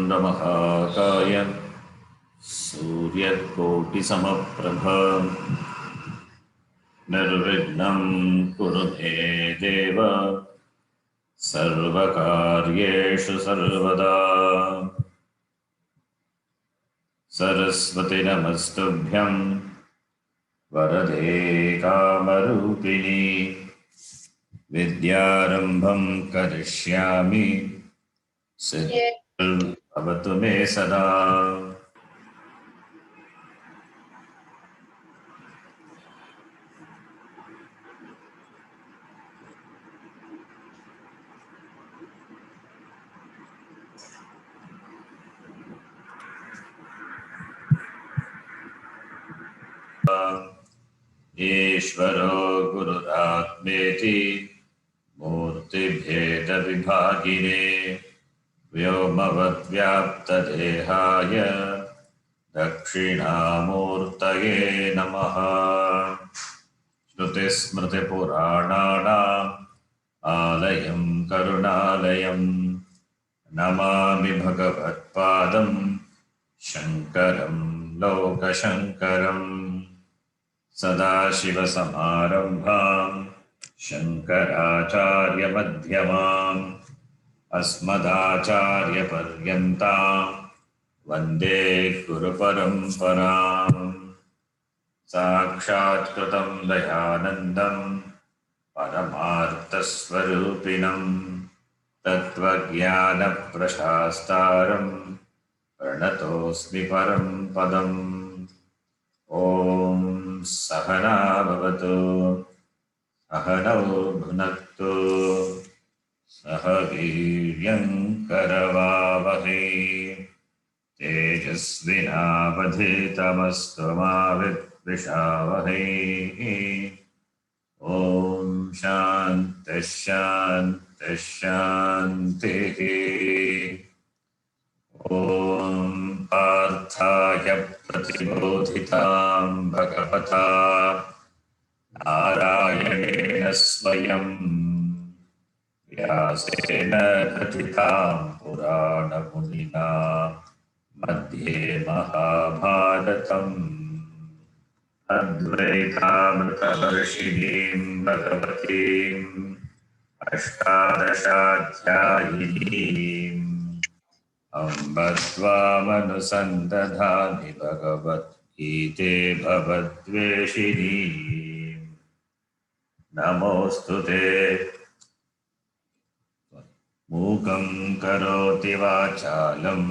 वक्रतुण्डमहाकाय सूर्यकोटिसमप्रभ निर्विघ्नं कुरु मे देव सर्वकार्येषु सर्वदा। सरस्वती नमस्तुभ्यं वरदे कामरूपिणी विद्यारम्भं करिष्यामि सिद्धिर्भवतु मे सदा। ईश्वरो गुरुरात्मेति मूर्तिभेदविभागिने व्योमवद्व्याप्तदेहाय दक्षिणामूर्तये नमः। श्रुतिस्मृतिपुराणानाम् आलयं करुणालयं नमामि भगवत्पादं शङ्करं लोकशङ्करम्। सदाशिवसमारम्भां शङ्कराचार्यमध्यमाम् अस्मदाचार्यपर्यन्तां वन्दे गुरुपरम्पराम्। साक्षात्कृतं दयानन्दं परमार्थस्वरूपिणं तत्त्वज्ञानप्रशास्तारं प्रणतोऽस्मि परं पदम्। ॐ सहना भवतु सहनौ भुनक्तु सह वीर्यं करवावहै तेजस्विनावधीतमस्तु मा विद्विषावहै। ॐ शान्तिः शान्तिः शान्तिः। ॐ पार्थाय प्रतिबोधितां भगवता नारायणेन स्वयं व्यासेन कथितां पुराणमुनिना मध्ये महाभारतम्। अद्वैतामृतवर्षिणीं भगवतीम् अष्टादशाध्यायिनीम् अम्ब त्वामनुसन्दधामि भगवद्गीते भवद्वेषिणीम्। नमोऽस्तु ते। मूकं करोति वाचालं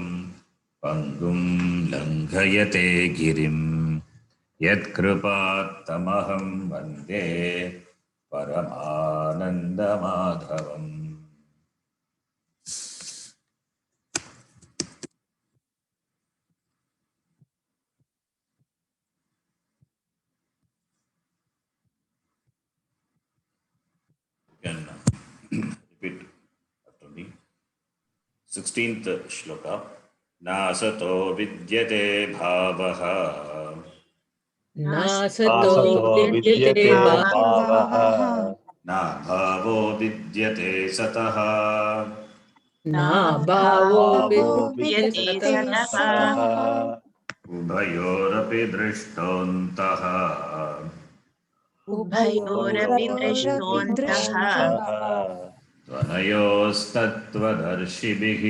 पङ्गुं लङ्घयते गिरिं यत्कृपात्तमहं वन्दे परमानन्दमाधवम्। Can repeat after me. 16th shloka. नासतो विद्यते भावः नासतो विद्यते भावः नाभावो विद्यते सतः नाभावो विद्यते सतः उभयोरपि दृष्टोऽन्तः त्वनयोस्तत्त्वदर्शिभिः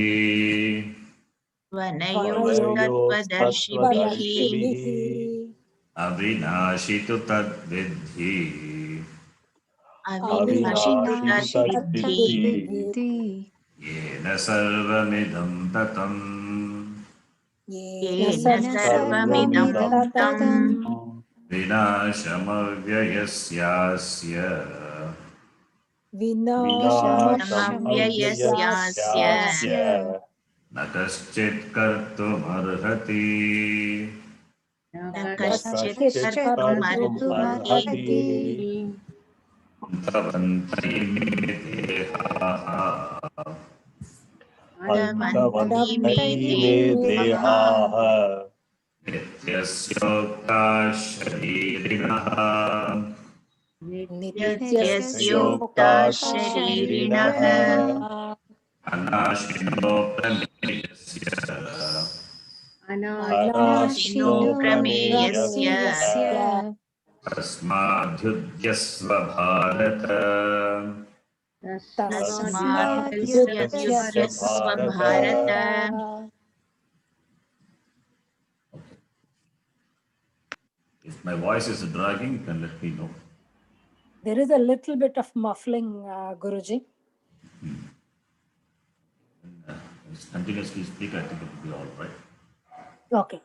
अविनाशि तु तद्विद्धि येन सर्वमिदं ततम्। विनाशमव्ययस्यास्य न कश्चित् कर्तुमर्हति। भवन्त इमे देहाः नित्यस्योक्ताः शरीरिणः अनाशिनो अनाशिनो प्रमेयस्य तस्माद्युध्यस्व Bharat तस्माद्युध्यस्व Bharat. If my voice is dragging, you can let me know. There is a little bit of muffling, Guruji. Just continuously speak, I think it will be all right. Okay.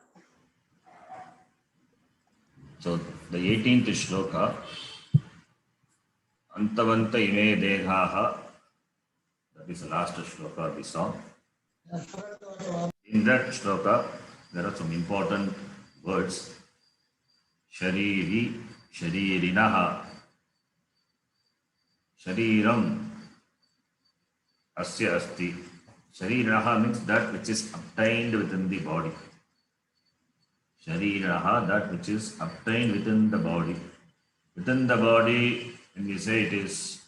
So the 18th shloka, Antavanta ime dehaha, that is the last shloka we saw. In that shloka, there are some important words. Shariri, sharirinaha, shariram, asya asti. Shariraha means that which is obtained within the body. Shariraha, that which is obtained within the body. Within the body, when we say it is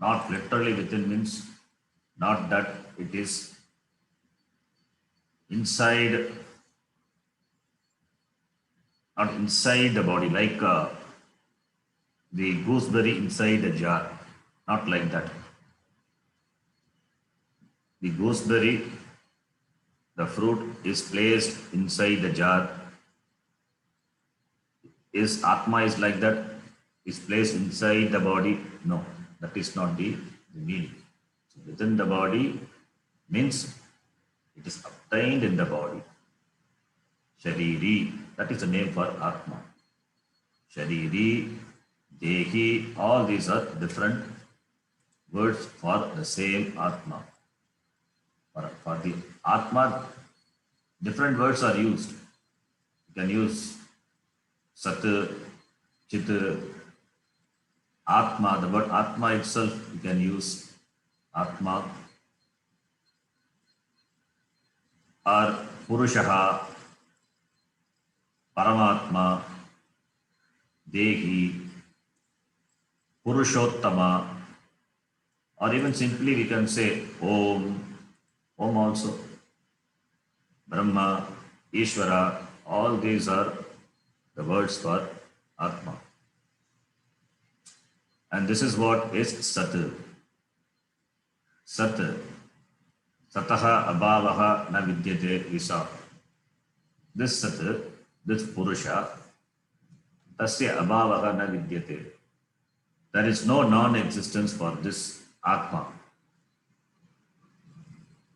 not literally within, means not that it is inside, not inside the body, like the gooseberry inside the jar, not like that. The gooseberry, the fruit is placed inside the jar. Is Atma is like that? Is placed inside the body? No, that is not the meaning. So within the body means it is obtained in the body. Shariri, that is the name for Atma. Shariri, Dehi, all these are different words for the same Atma. For the Atma, different words are used. You can use Sat, Chit, Atma, the word Atma itself, you can use Atma or Purushaha, Paramatma, Dehi, Purushottama, or even simply we can say Om, Om also, Brahma, Ishvara, all these are the words for Atma. And this is what is Sat. Sat. Sataha abhavaha na vidyate visa. This Sat, this Purusha, tasya abhavaha na vidyate. There is no non-existence for this Atma.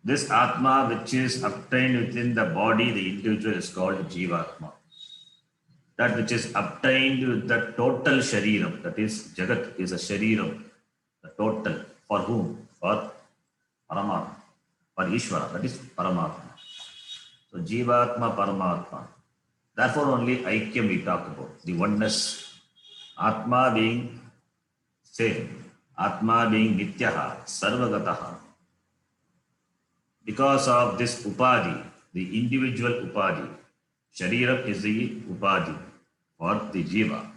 This Atma which is obtained within the body, the individual is called Jivatma. That which is obtained with the total Shariram, that is Jagat is a Shariram, the total. For whom? For Paramatma, for Ishvara, that is Paramatma. So Jivatma, Paramatma. Therefore only Aikyam we talk about, the oneness. Atma being same, Atma being Nityaha, Sarvagataha. Because of this Upadi, the individual Upadi, Shariram is the Upadi for the Jiva.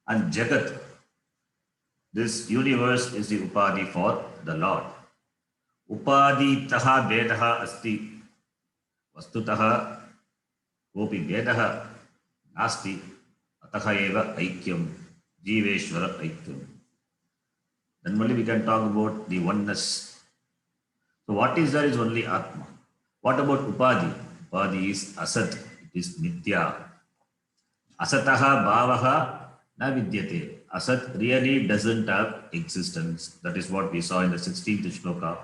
And Jagat, this universe is the Upadi for the Lord. Upadi taha vedaha asti. Vastutaha kopi vedaha nasti. Ataha eva aikyam. Jiveshvara aikyam. Then only we can talk about the oneness. So what is there is only Atma. What about Upadi? Upadi is Asat. It is Nitya. Asataha bhavaha na vidyate. Asat really doesn't have existence. That is what we saw in the 16th shloka.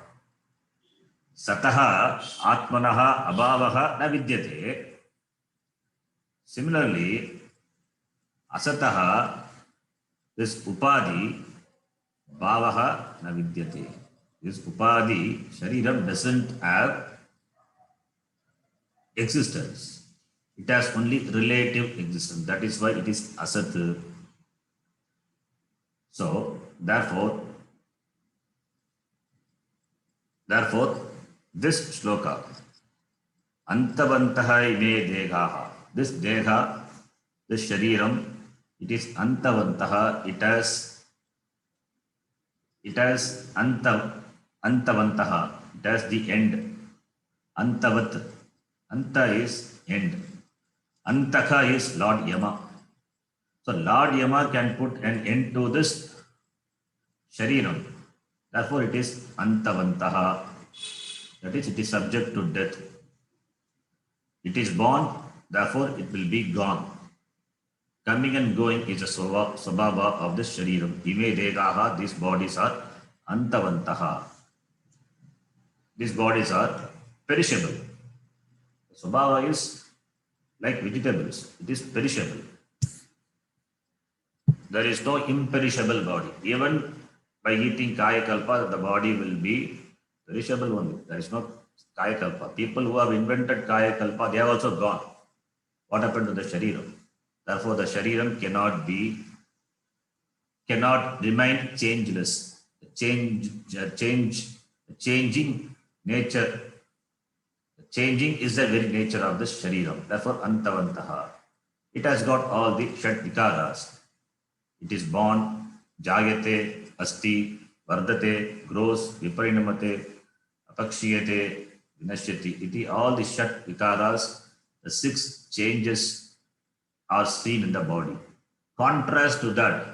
Sataha atmanaha abhavaha na vidyate. Similarly, asataha, this upadi, bhavaha na vidyate. This upadi, shariram doesn't have existence. It has only relative existence. That is why it is asat. So, therefore, this shloka, antavantaha ime dehaha, this deha, this shariram, it is antavantaha, it has antavantaha, it has the end. Antavat. Anta is end. Antaka is Lord Yama. So Lord Yama can put an end to this Shariram. Therefore, it is Antavantaha. That is, it is subject to death. It is born, therefore, it will be gone. Coming and going is a swabhava of the Shariram. Ime Degaha, these bodies are Antavantaha. These bodies are perishable. Swabhava is like vegetables, it is perishable. There is no imperishable body. Even by eating Kaya Kalpa, the body will be perishable only. There is no Kaya Kalpa. People who have invented Kaya Kalpa, they have also gone. What happened to the Shariram? Therefore, the Shariram cannot remain changeless. Changing nature. Changing is the very nature of the Shariram. Therefore, Antavantaha. It has got all the Shat Vikaras. It is born, Jayate, Asti, Vardate, grows, Viparinamate, Apakshiyate, Vinashyati. Iti, all the Shat Vikaras, the 6 changes are seen in the body. Contrast to that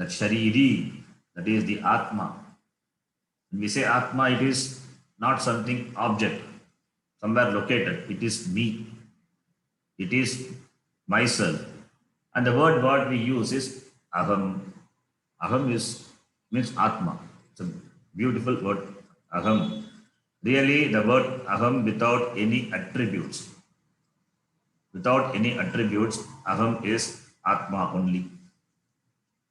Shariri, that is the Atma. When we say Atma, it is not something object, somewhere located. It is me. It is myself. And the word what we use is Aham. Aham means Atma. It's a beautiful word, Aham. Really, the word Aham without any attributes. Without any attributes, Aham is Atma only.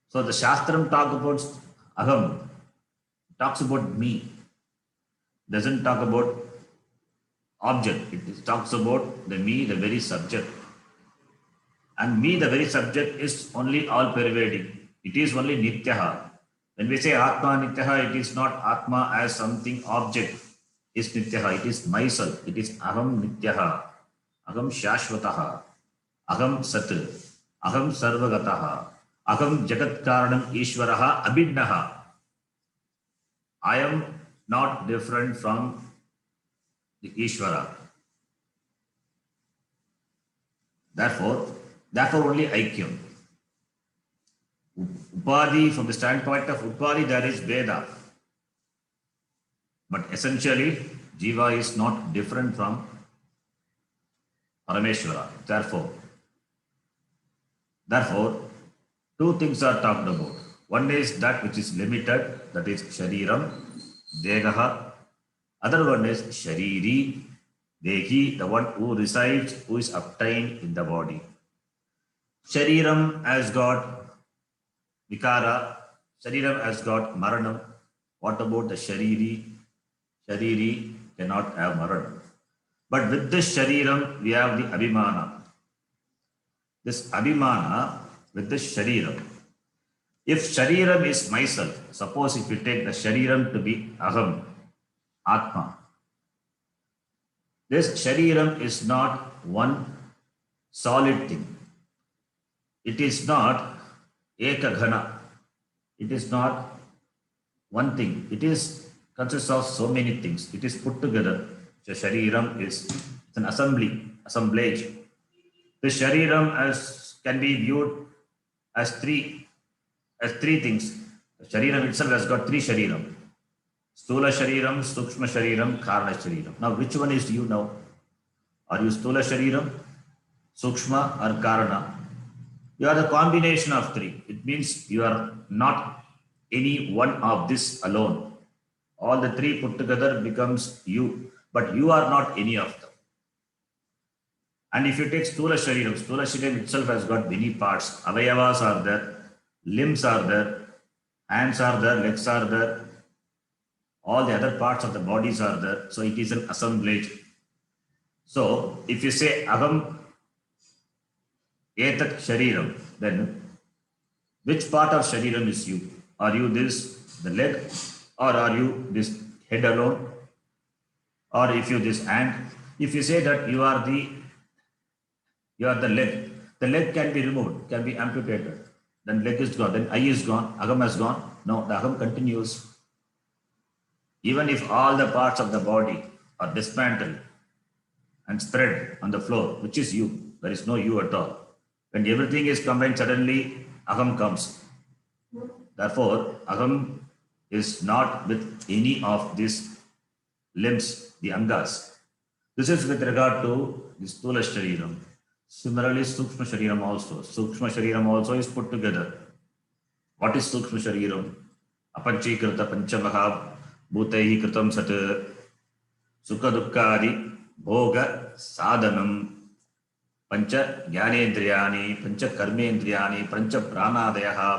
So the Shastram talks about Aham, talks about me, doesn't talk about object. It talks about the me, the very subject. And me, the very subject, is only all pervading. It is only Nityaha. When we say Atma Nityaha, it is not Atma as something object. Is Nityaha. It is myself. It is Aham Nityaha. Aham Shashvataha. Aham Sat. Aham Sarvagataha. Aham Jagat Karanam Ishvaraha Abhidnaha. I am not different from the Ishvara. Therefore only Aikyam. Upadhi, from the standpoint of Upadhi, there is Veda. But essentially, Jiva is not different from Parameshwara. Therefore, 2 things are talked about. One is that which is limited, that is Shariram, Degaha. Other one is Shariri, Dehi, the one who resides, who is obtained in the body. Shariram has got Vikara, Shariram has got Maranam. What about the Shariri? Shariri cannot have Maranam. But with this Shariram, we have the Abhimana. This Abhimana with this Shariram. If Shariram is myself, suppose if we take the Shariram to be Aham, Atma. This Shariram is not one solid thing. It is not Ekaghana. It is not one thing. It is consists of so many things. It is put together. So Shariram is an assemblage. The Shariram can be viewed as three things. The Shariram itself has got 3 Shariram. Stula Shariram, Sukshma Shariram, Karana Shariram. Now, which one is you now? Are you Stula Shariram, Sukshma, or Karana? You are the combination of 3. It means you are not any one of this alone. All the 3 put together becomes you, but you are not any of them. And if you take Stula Shariram itself has got many parts. Avayavas are there, limbs are there, hands are there, legs are there. All the other parts of the bodies are there. So it is an assemblage. So if you say Aham Etat Shariram, then which part of Shariram is you? Are you the leg, or are you this head alone? Or if you this hand? If you say that you are the leg can be removed, can be amputated. Then leg is gone, then eye is gone, Aham has gone. No, the Aham continues. Even if all the parts of the body or dismantled and spread on the floor, which is you. There is no you at all. When everything is combined, suddenly aham comes. Therefore, aham is not with any of these limbs, the angas. This is with regard to the Stula Shariram. Similarly, Sukshma Shariram also. Sukshma Shariram also is put together. What is Sukshma Shariram? Apanchikrita Panchamaha Bhutaihi Kritam Sat Sukha Dukkadi Bhoga Sadhanam Pancha Jnanendriyani, Pancha Karmendriyani, Pancha Pranadayaha,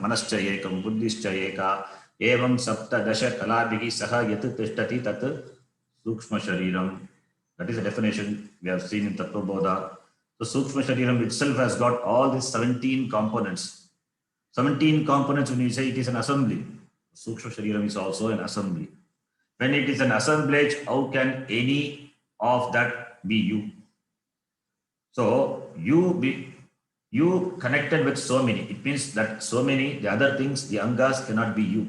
Manascha Ekam, Buddhischa Eka, Evam Sapta Dasha Kalabhigi Saha Yat Tishtati Tat Sukshma Shariram. That is the definition we have seen in Tattva Bodha. So Sukshma Shariram itself has got all these 17 components. 17 components, when you say it is an assembly, Sukshma Shariram is also an assembly. When it is an assemblage, how can any of that be you? So you connected with so many. It means that so many, the other things, the angas cannot be you.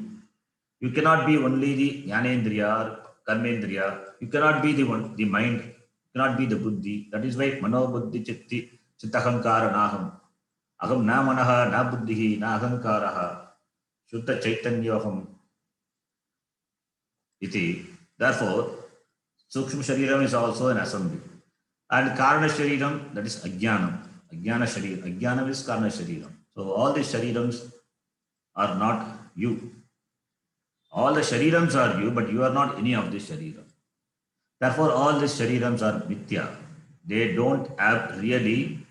You cannot be only the Jnanendriya or Karmendriya. You cannot be the one, the mind. You cannot be the buddhi. That is why Mano Buddhi Chitti Chittahankara Naham. Aham na manaha na buddhihi na ahankaraha. Shuddha Chaitanyaham. Iti. Therefore, Sukshma Shariram is also an assembly. And Karana Shariram, that is Ajnanam. Ajnana Shariram. Ajnanam is Karana Shariram. So all the Sharirams are not you. All the Sharirams are you, but you are not any of the Shariram. Therefore, all the Sharirams are Mithya. They don't have really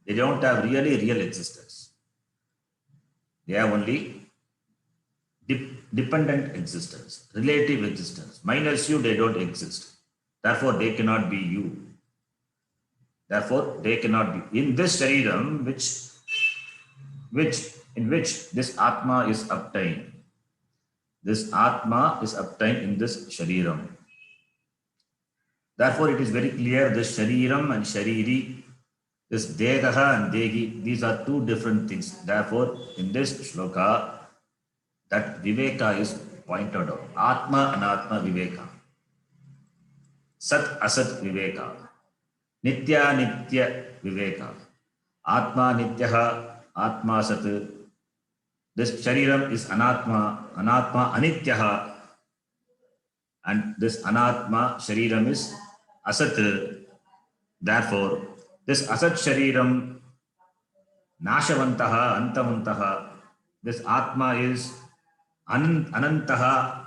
real existence. They have only dependent existence, relative existence. Minus you, they don't exist. Therefore, they cannot be you. Therefore, they cannot be. In this Shariram, in which this Atma is obtained. This Atma is obtained in this Shariram. Therefore, it is very clear this Shariram and Shariri, this Degaha and Degi, these are two different things. Therefore, in this shloka, that Viveka is pointed out. Atma Anatma Viveka. Sat Asat Viveka. Nitya Nitya Viveka. Atma Nityaha, Atma Sat. This Shariram is Anatma, Anatma Anityaha. And this Anatma Shariram is Asat. Therefore, this Asat Shariram Nashavantaha, Antavantaha. This Atma is Anantaha,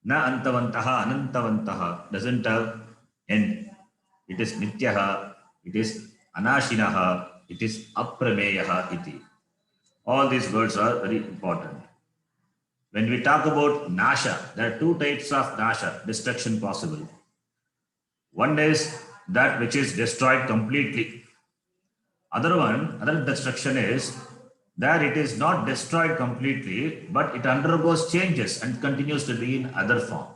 Na Antavantaha, Anantavantaha. Doesn't have end. It is Nityaha, it is Anashinaha, it is Aprameyaha iti. All these words are very important. When we talk about Nasha, there are two types of Nasha, destruction possible. One is that which is destroyed completely. Other destruction is that it is not destroyed completely, but it undergoes changes and continues to be in other form.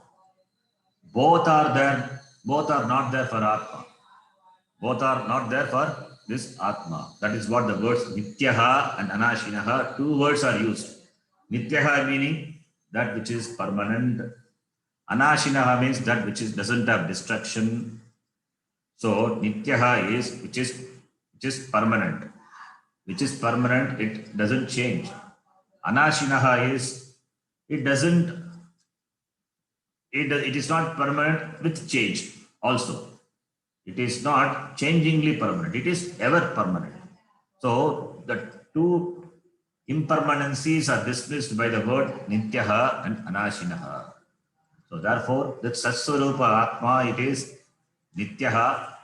Both are there, both are not there for Atma. Both are not there for this Atma. That is what the words Nityaha and Anashinaha, two words are used. Nityaha meaning that which is permanent. Anashinaha means that which doesn't have destruction. So Nityaha is which is permanent. Which is permanent, it doesn't change. Anashinaha is it is not permanent with change also. It is not changingly permanent. It is ever permanent. So the two impermanencies are dismissed by the word Nityaha and Anashinaha. So therefore, that Satsvarupa Atma, it is Nityaha,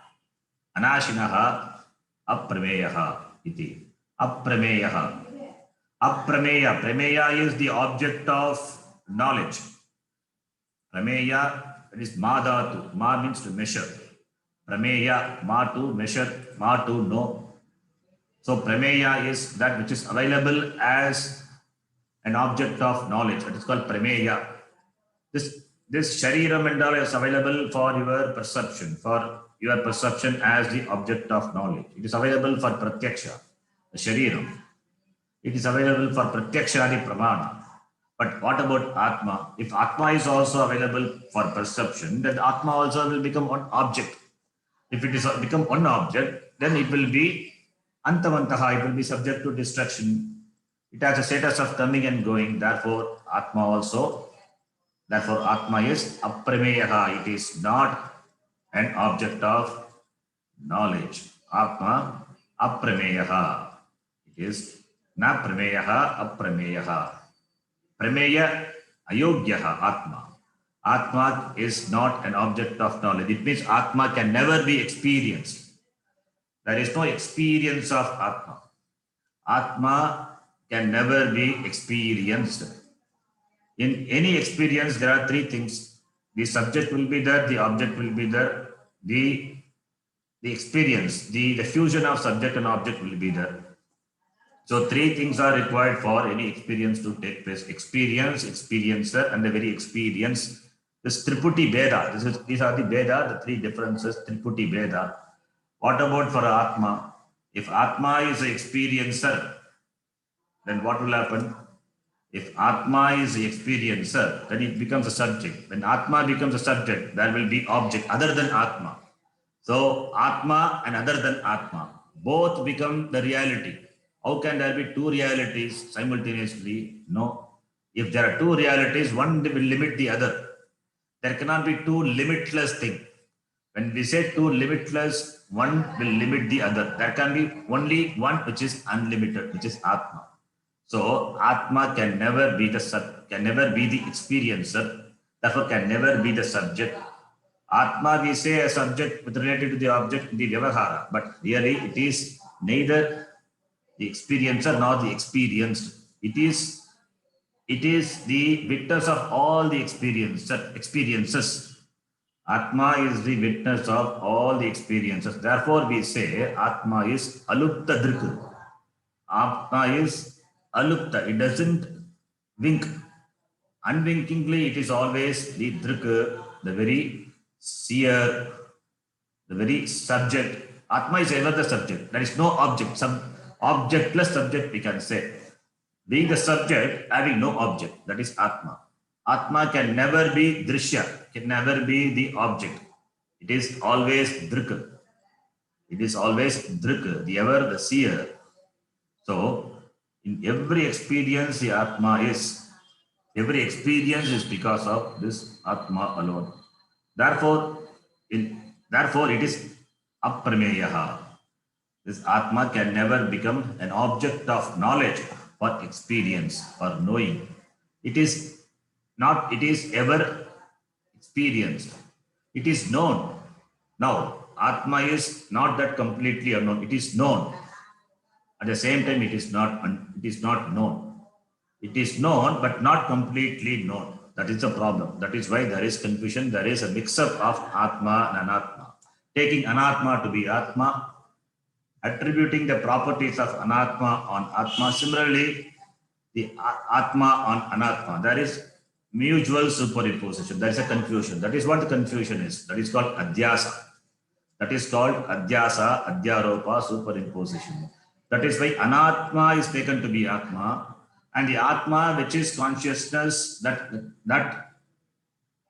Anashinaha, Aprameyaha iti. Aprameyaha. Aprameya. Prameya is the object of knowledge. Prameya, that is Madhatu. Ma means to measure. Prameya, Ma to measure, Ma to know. So Prameya is that which is available as an object of knowledge. It is called Prameya. This Shariram and all is available for your perception as the object of knowledge. It is available for Pratyaksha, the Shariram. It is available for Pratyaksha Adi Pramana. But what about Atma? If Atma is also available for perception, then Atma also will become one object. If it is become one object, then it will be Antavantaha, it will be subject to destruction. It has a status of coming and going. Therefore, Atma also, therefore Atma is Aprameyaha. It is not an object of knowledge. Atma Aprameyaha. It is Na Prameyaha Aprameyaha. Prameya Ayogyaha Atma. Atma is not an object of knowledge. It means Atma can never be experienced. There is no experience of Atma. Atma can never be experienced. In any experience, there are three things. The subject will be there, the object will be there, the experience, the fusion of subject and object will be there. So three things are required for any experience to take place. Experience, experiencer, and the very experience. This Triputi Veda. These are the Veda, the three differences, Triputi Veda. What about for Atma? If Atma is the experiencer, then what will happen? If Atma is the experiencer, then it becomes a subject. When Atma becomes a subject, there will be object other than Atma. So Atma and other than Atma, both become the reality. How can there be two realities simultaneously? No. If there are two realities, one will limit the other. There cannot be two limitless things. When we say two limitless, one will limit the other. There can be only one which is unlimited, which is Atma. So Atma can never be the experiencer, therefore can never be the subject. Atma, we say a subject with related to the object in the Vyavahara, but really it is neither the experiencer nor the experienced. It is the witness of all the experiences. Atma is the witness of all the experiences. Therefore, we say Atma is alupta drik. Atma is alupta. It doesn't wink. Unwinkingly, it is always the drik, the very seer, the very subject. Atma is ever the subject. There is no object. Objectless subject, we can say. Being the subject, having no object, that is Atma. Atma can never be drishya, can never be the object. It is always drik. It is always drik, the ever the seer. So, in every experience, the Atma is. Every experience is because of this Atma alone. Therefore, it is Aprameyaha. This Atma can never become an object of knowledge or experience or knowing. It is ever experienced. It is known. Now, Atma is not that completely unknown. It is known. At the same time, it is not known. It is known, but not completely known. That is the problem. That is why there is confusion. There is a mix-up of Atma and Anatma. Taking Anatma to be Atma, attributing the properties of Anatma on Atma. Similarly, the Atma on Anatma. There is mutual superimposition. There is a confusion. That is what the confusion is. That is called Adhyasa. That is called Adhyasa, Adhyaropa, superimposition. That is why Anatma is taken to be Atma. And the Atma, which is consciousness, that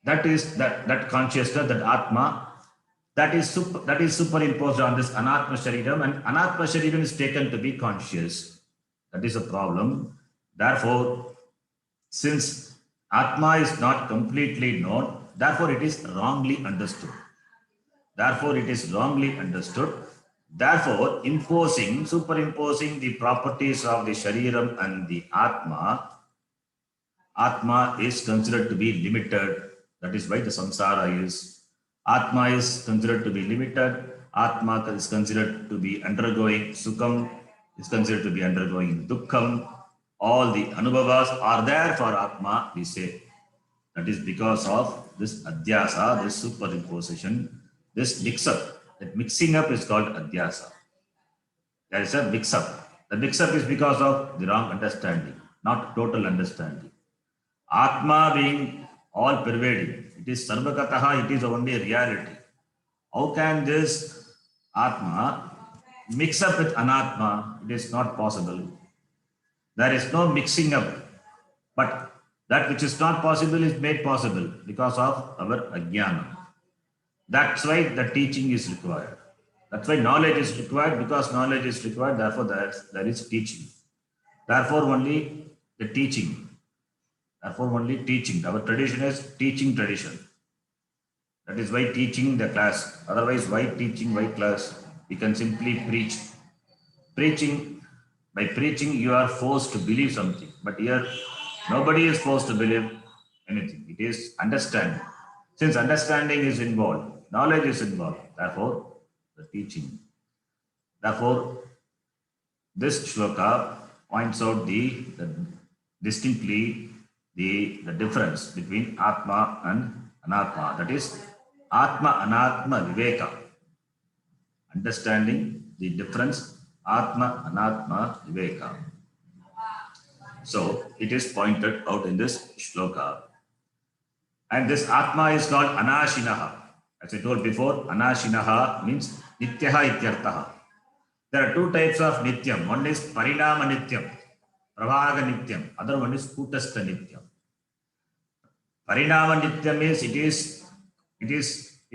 consciousness, that Atma, that is superimposed on this Anatma Shariram, and Anatma Shariram is taken to be conscious. That is a problem. Therefore, since Atma is not completely known, therefore it is wrongly understood. Therefore, superimposing the properties of the Shariram and the Atma is considered to be limited. That is why the samsara is. Atma is considered to be limited. Atma is considered to be undergoing sukham, is considered to be undergoing dukkham. All the anubhavas are there for Atma, we say. That is because of this adhyasa, this superimposition, this mix-up. That mixing up is called adhyasa. There is a mix-up. The mix-up is because of the wrong understanding, not total understanding. Atma being all pervading, it is sarvakataha, it is only reality. How can this Atma mix up with Anatma? It is not possible. There is no mixing up, but That which is not possible is made possible because of our ajnana. That's why the teaching is required. That's why knowledge is required, because knowledge is required, therefore there is teaching. Therefore only the teaching. Therefore only teaching. Our tradition is teaching tradition. That is why teaching the class. Otherwise, why teaching, why class? We can simply preach. Preaching, by preaching, you are forced to believe something. But here, nobody is forced to believe anything. It is understanding. Since understanding is involved, knowledge is involved. Therefore, the teaching. Therefore, this shloka points out the distinctly the difference between Atma and Anatma. That is Atma Anatma Viveka. Understanding the difference, Atma Anatma Viveka. So it is pointed out in this shloka. And this Atma is called Anashinaha. As I told before, Anashinaha means Nityaha Ityartaha. There are two types of Nityam. One is Parinama Nityam, Pravaga Nityam. Other one is Kutastha Nityam. Parinama Nityam means it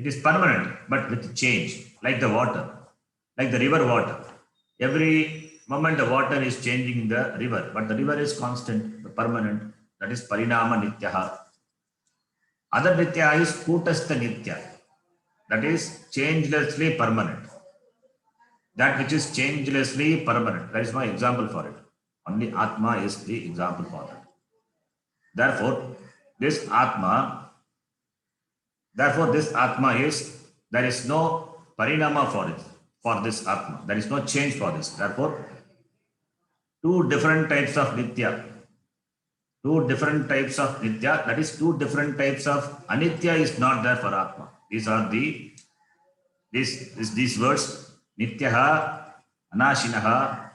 is permanent, but with change, like the water, like the river water. Every moment the water is changing in the river, but the river is constant, permanent. That is Parinama Nityaha. Other Nitya is Kutastha Nitya. That is changelessly permanent. That which is changelessly permanent. That is my example for it. Only Atma is the example for that. Therefore, this Atma is, there is no parinama for it, for this Atma. There is no change for this. Therefore, two different types of Nitya. Two different types of Nitya, that is two different types of Anitya is not there for Atma. These are these words, Nityaha, Anashinaha,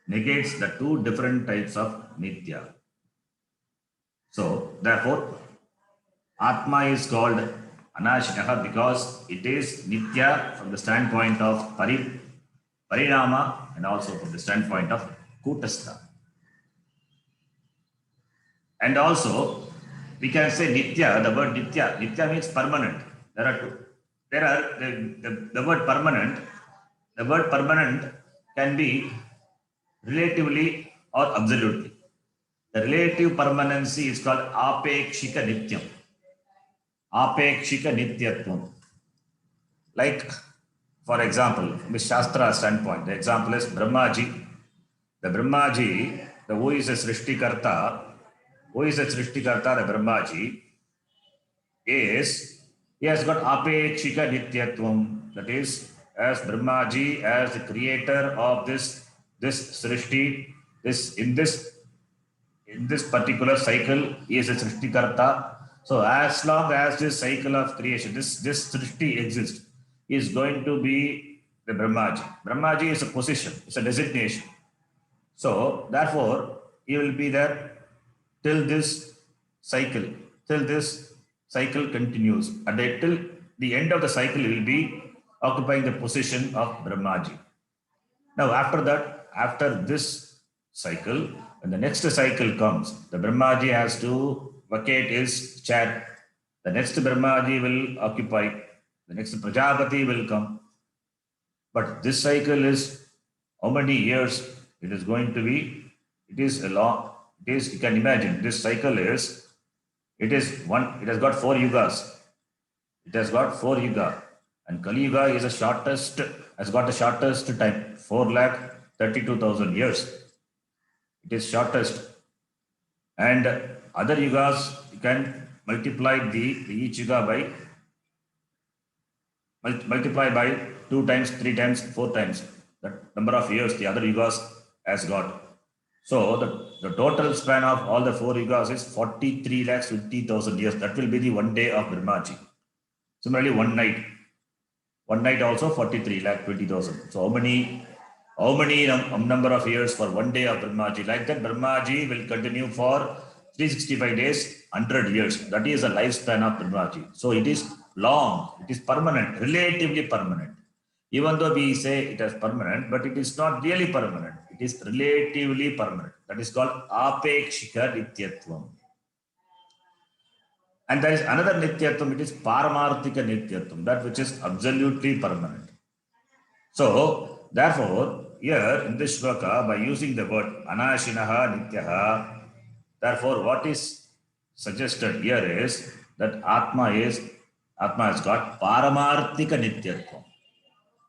negates the two different types of Nitya. So, therefore, Atma is called Anashinaha because it is Nitya from the standpoint of Parinama and also from the standpoint of Kutastha. And also, we can say Nitya, the word Nitya means permanent. There are two. There are the word permanent can be relatively or absolutely. The relative permanency is called Apekshika Nityam. Apekshika Nityatvam. Like, for example, from the Shastra standpoint, the example is Brahmaji. The Brahmaji, who is a Srishtikarta, the Brahmaji, he has got Apekshika Nityatvam. That is, as Brahmaji, as the creator of this Srishti, in this particular cycle, he is a Srishtikarta. So as long as this cycle of creation, this Srishti exists, he is going to be the Brahmaji. Brahmaji is a position, it's a designation. So therefore, he will be there till this cycle continues. And till the end of the cycle, he will be occupying the position of Brahmaji. Now after that, after this cycle, when the next cycle comes, the Brahmaji has to vacate his chair. The next Brahmaji will occupy. The next Prajapati will come. But this cycle is how many years it is going to be? It is a long, you can imagine, this cycle is, it has got 4 yugas. It has got 4 yuga. And Kali Yuga is has got the shortest time, 4,32,000 years. It is shortest. And other yugas, you can multiply each yuga by 2 times, 3 times, 4 times. The number of years the other yugas has got. So the total span of all the 4 yugas is 43,50,000 years. That will be the 1 day of Brahmaji. Similarly, one night also 43,20,000. So how many number of years for 1 day of Brahmaji? Like that, Brahmaji will continue for 365 days, 100 years. That is the lifespan of Brahmaji. So it is long, it is permanent, relatively permanent. Even though we say it is permanent, but it is not really permanent. It is relatively permanent. That is called Apekshika Nityatvam. And there is another Nityatvam, it is Paramarthika Nityatvam, that which is absolutely permanent. So, therefore, here in this shloka, by using the word Anashinaha Nityaha, therefore, what is suggested here is that Atma has got Paramarthika Nityatvam.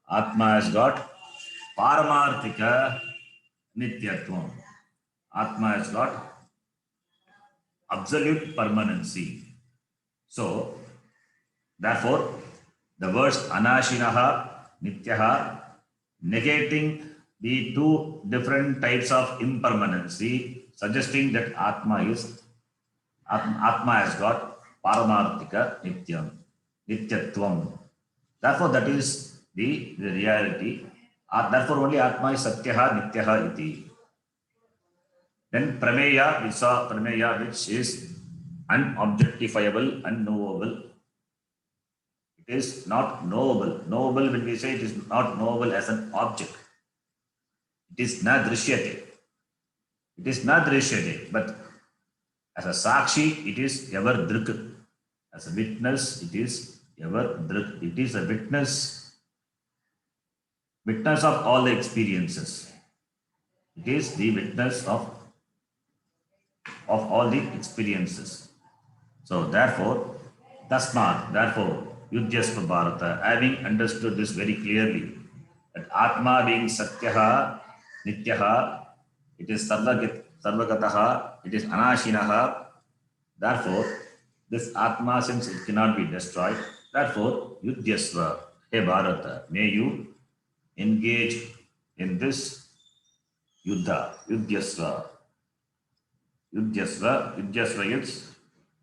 Atma has got Paramarthika Nityatvam. Atma has got absolute permanency. So, therefore, the words Anashinaha, Nityaha, negating the two different types of impermanency, suggesting that Atma has got Paramarthika Nityatvam. Therefore, that is the reality. Therefore, only Atma is Satyaha, Nityaha iti. Then Prameya, we saw Prameya, which is unobjectifiable, unknowable. It is not knowable. Knowable, when we say it is not knowable as an object. It is na drishyate. It is not drishyate, but as a sakshi, it is ever drik. As a witness, it is ever drik. It is a witness of all the experiences. It is the witness of all the experiences. So therefore, tasmat, therefore, Yudhyasva Bharata, having understood this very clearly, that Atma being Satyaha, Nityaha, it is Sarvagataha, it is Anashinaha. Therefore, this Atma, since it cannot be destroyed, therefore, Yudhyasva, hey Bharata, may you engage in this Yuddha, Yudhyasva. Yudhyasva is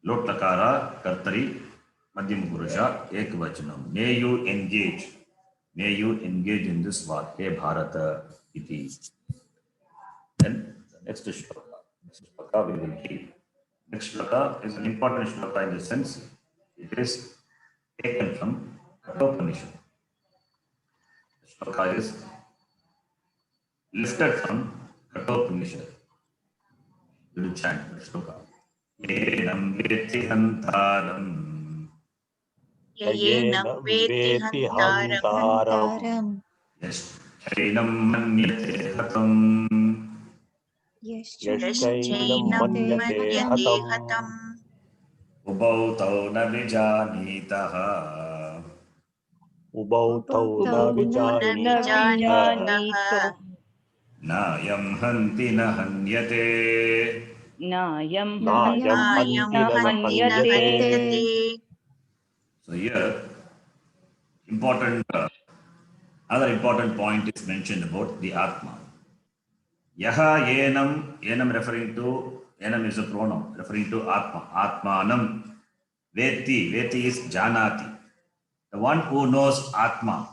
Lotlakara, Kartari, Madhyam Purusha, Ekvachanam. May you engage in this war, He Bharata iti. Then the next shloka we will read. Next shloka is an important shloka in the sense it is taken from Kathopanishad. The shloka is lifted from Kathopanishad. We will chant the shloka. Yenam veti hantaram Yeyenam veti hantaram Yascheinam manyate hatam yascheinam manyate hatam Ubau tau na vijanitaha Ubau tau na na vijanitaha Nayam hanti na hanyate. Nayam nayam hanti na hanti na hanyate. hanyate. So here, another important point is mentioned about the Atma. Yaha yenam referring to, yenam is a pronoun referring to Atma. Atmanam. Veti is janati. The one who knows Atma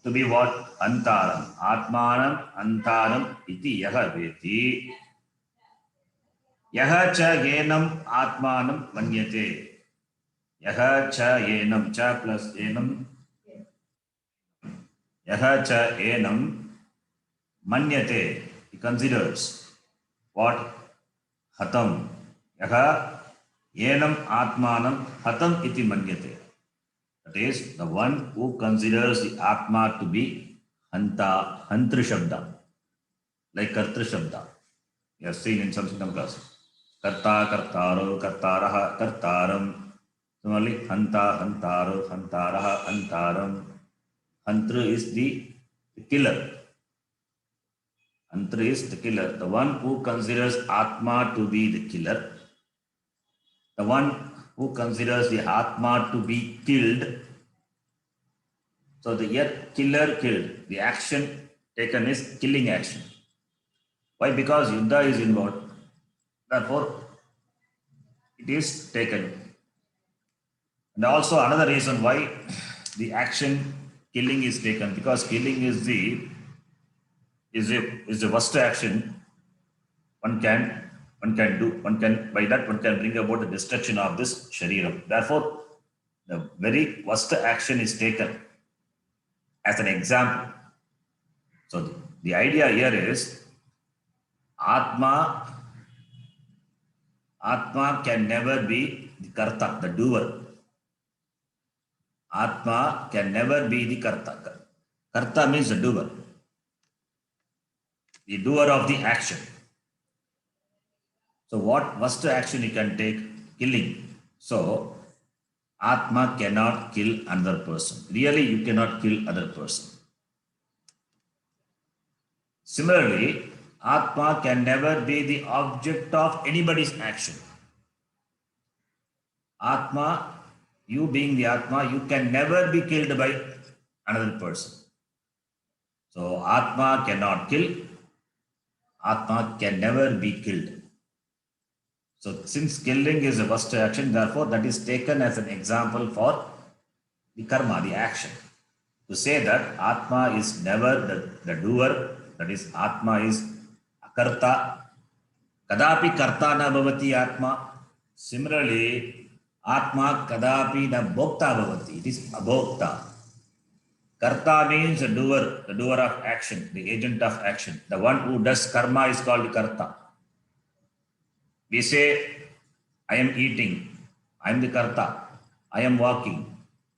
to be what? Antaram. Atmanam antaram iti yaha veti. Yaha cha yenam atmanam manyate. Yaha cha yenam, cha plus yenam. Yaha cha yenam manyate. He considers what? Hatam. Yaha yenam atmanam hatam iti manyate. That is, the one who considers the Atma to be Hantru Shabda, like Kartru Shabda. You have seen in Sanskrit class. Karta, Kartaro, Kartaraha, Kartaram. Similarly, Hanta, Hantaro, Hantaraha, Hantaram. Hantru is the killer. Hantru is the killer. The one who considers Atma to be the killer. The one who considers the Atma to be killed. So the yet killer killed. The action taken is killing action. Why? Because Yuddha is involved. Therefore, it is taken. And also another reason why the action killing is taken, because killing is the worst action one can do. By that one can bring about the destruction of this shariram. Therefore, the very worst action is taken as an example. So the idea here is Atma can never be the karta, the doer. Atma can never be the karta. Karta means the doer of the action. So what first action you can take? Killing. So Atma cannot kill another person. Really, you cannot kill other person. Similarly, Atma can never be the object of anybody's action. Atma, you being the Atma, you can never be killed by another person. So Atma cannot kill. Atma can never be killed. So since killing is the first action, therefore that is taken as an example for the karma, the action. To say that Atma is never the doer, that is Atma is akarta. Kadapi karta na bhavati Atma. Similarly, Atma kadapi na bhokta bhavati. It is abhokta. Karta means the doer of action, the agent of action. The one who does karma is called karta. We say, I am eating, I am the karta, I am walking,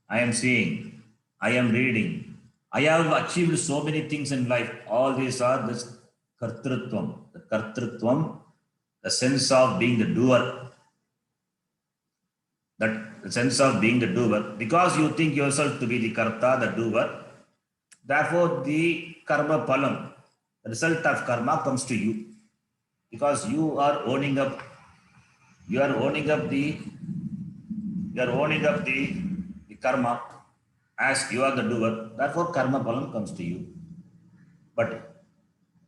I am seeing, I am reading. I have achieved so many things in life. All these are this kartrutvam. The kartrutvam, the sense of being the doer. That the sense of being the doer. Because you think yourself to be the karta, the doer, therefore the karma palam, the result of karma comes to you. Because you are owning up the karma as you are the doer, therefore karma palam comes to you. But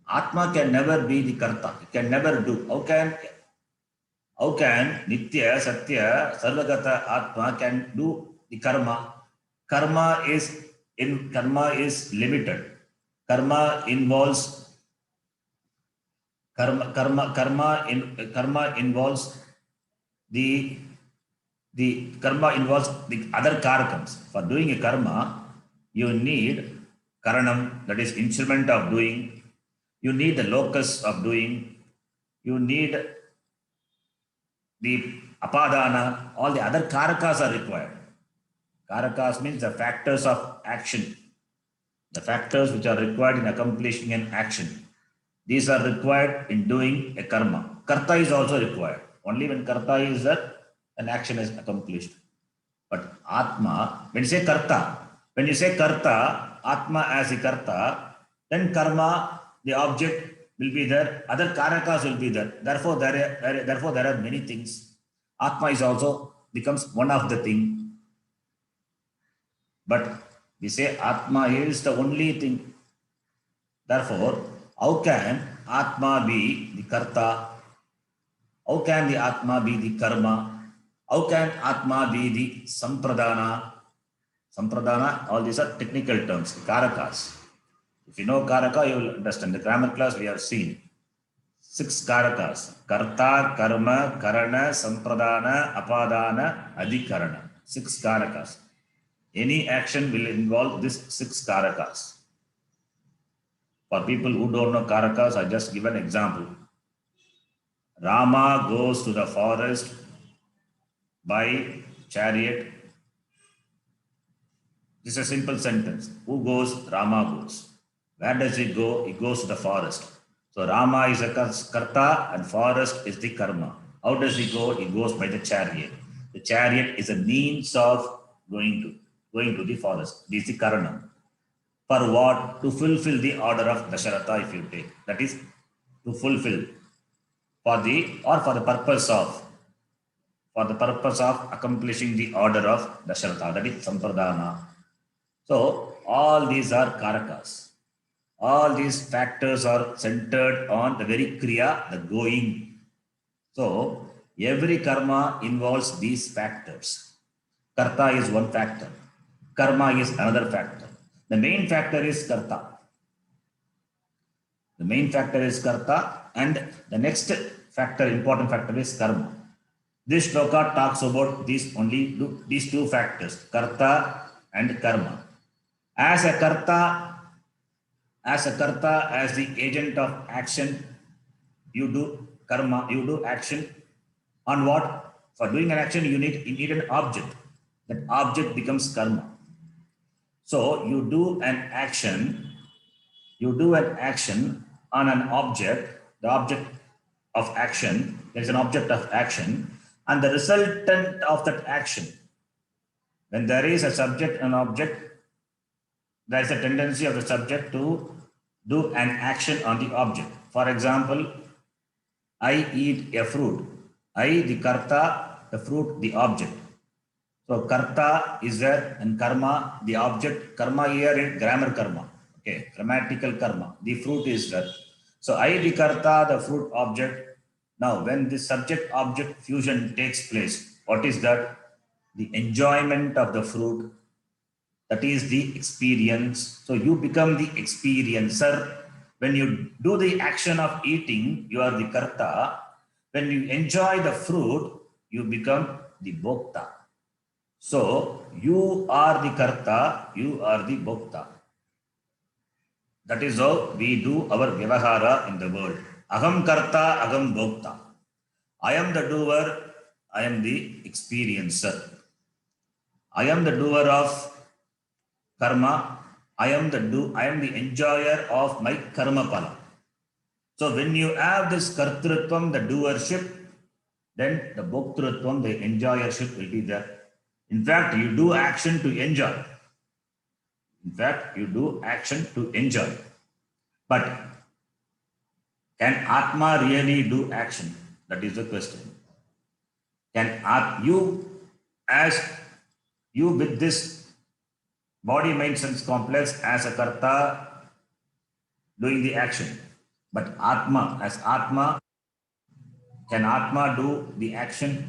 Atma can never be the karta, it can never do. How can Nitya, Satya, Sarvagata Atma can do the karma? Karma is limited. Karma involves the karma involves the other karakams. For doing a karma, you need karanam, that is instrument of doing. You need the locus of doing. You need the apadana. All the other karakas are required. Karakas means the factors of action. The factors which are required in accomplishing an action. These are required in doing a karma. Karta is also required. Only when karta is there, an action is accomplished. But Atma, when you say karta, Atma as a karta, then karma, the object will be there, other karakas will be there. Therefore, there are many things. Atma is also becomes one of the thing. But we say Atma is the only thing. Therefore, how can Atma be the karta? How can the Atma be the karma? How can Atma be the sampradana? Sampradana, all these are technical terms, karakas. If you know karaka, you will understand. The grammar class we have seen 6 karakas: karta, karma, karana, sampradana, apadana, adhikarana. 6 karakas. Any action will involve these 6 karakas. For people who don't know karakas, I just give an example. Rama goes to the forest by chariot. This is a simple sentence. Who goes? Rama goes. Where does he go? He goes to the forest. So Rama is a karta and forest is the karma. How does he go? He goes by the chariot. The chariot is a means of going to the forest. This is the karanam. For what? To fulfill the order of Dasharatha, if you take. That is to fulfill for the purpose of accomplishing the order of Dasharatha. That is sampradana. So all these are karakas. All these factors are centered on the very kriya, the going. So every karma involves these factors. Karta is one factor. Karma is another factor. The main factor is karta. The main factor is karta, and the next factor, important factor, is karma. This shloka talks about these 2 factors, karta and karma. As a karta, as the agent of action, you do karma, you do action on what? For doing an action, you need an object. That object becomes karma. So you do an action on an object, the object of action, there is an object of action, and the resultant of that action. When there is a subject and object, there is a tendency of the subject to do an action on the object. For example, I eat a fruit. I, the karta, the fruit, the object. So karta is there and karma, the object. Karma here in grammar karma. Okay, grammatical karma. The fruit is there. So I, the karta, the fruit, object. Now, when the subject-object fusion takes place, what is that? The enjoyment of the fruit. That is the experience. So you become the experiencer. When you do the action of eating, you are the karta. When you enjoy the fruit, you become the bhokta. So you are the karta, you are the bhokta. That is how we do our vyavahara in the world. Aham karta, aham bhokta. I am the doer, I am the experiencer. I am the doer of karma. I am the enjoyer of my karma pala. So when you have this kartrutvam, the doership, then the bhoktrutvam, the enjoyership will be there. In fact, you do action to enjoy. But can Atma really do action? That is the question. Can you with this body, mind, sense complex as a karta doing the action? But Atma, as Atma, can Atma do the action?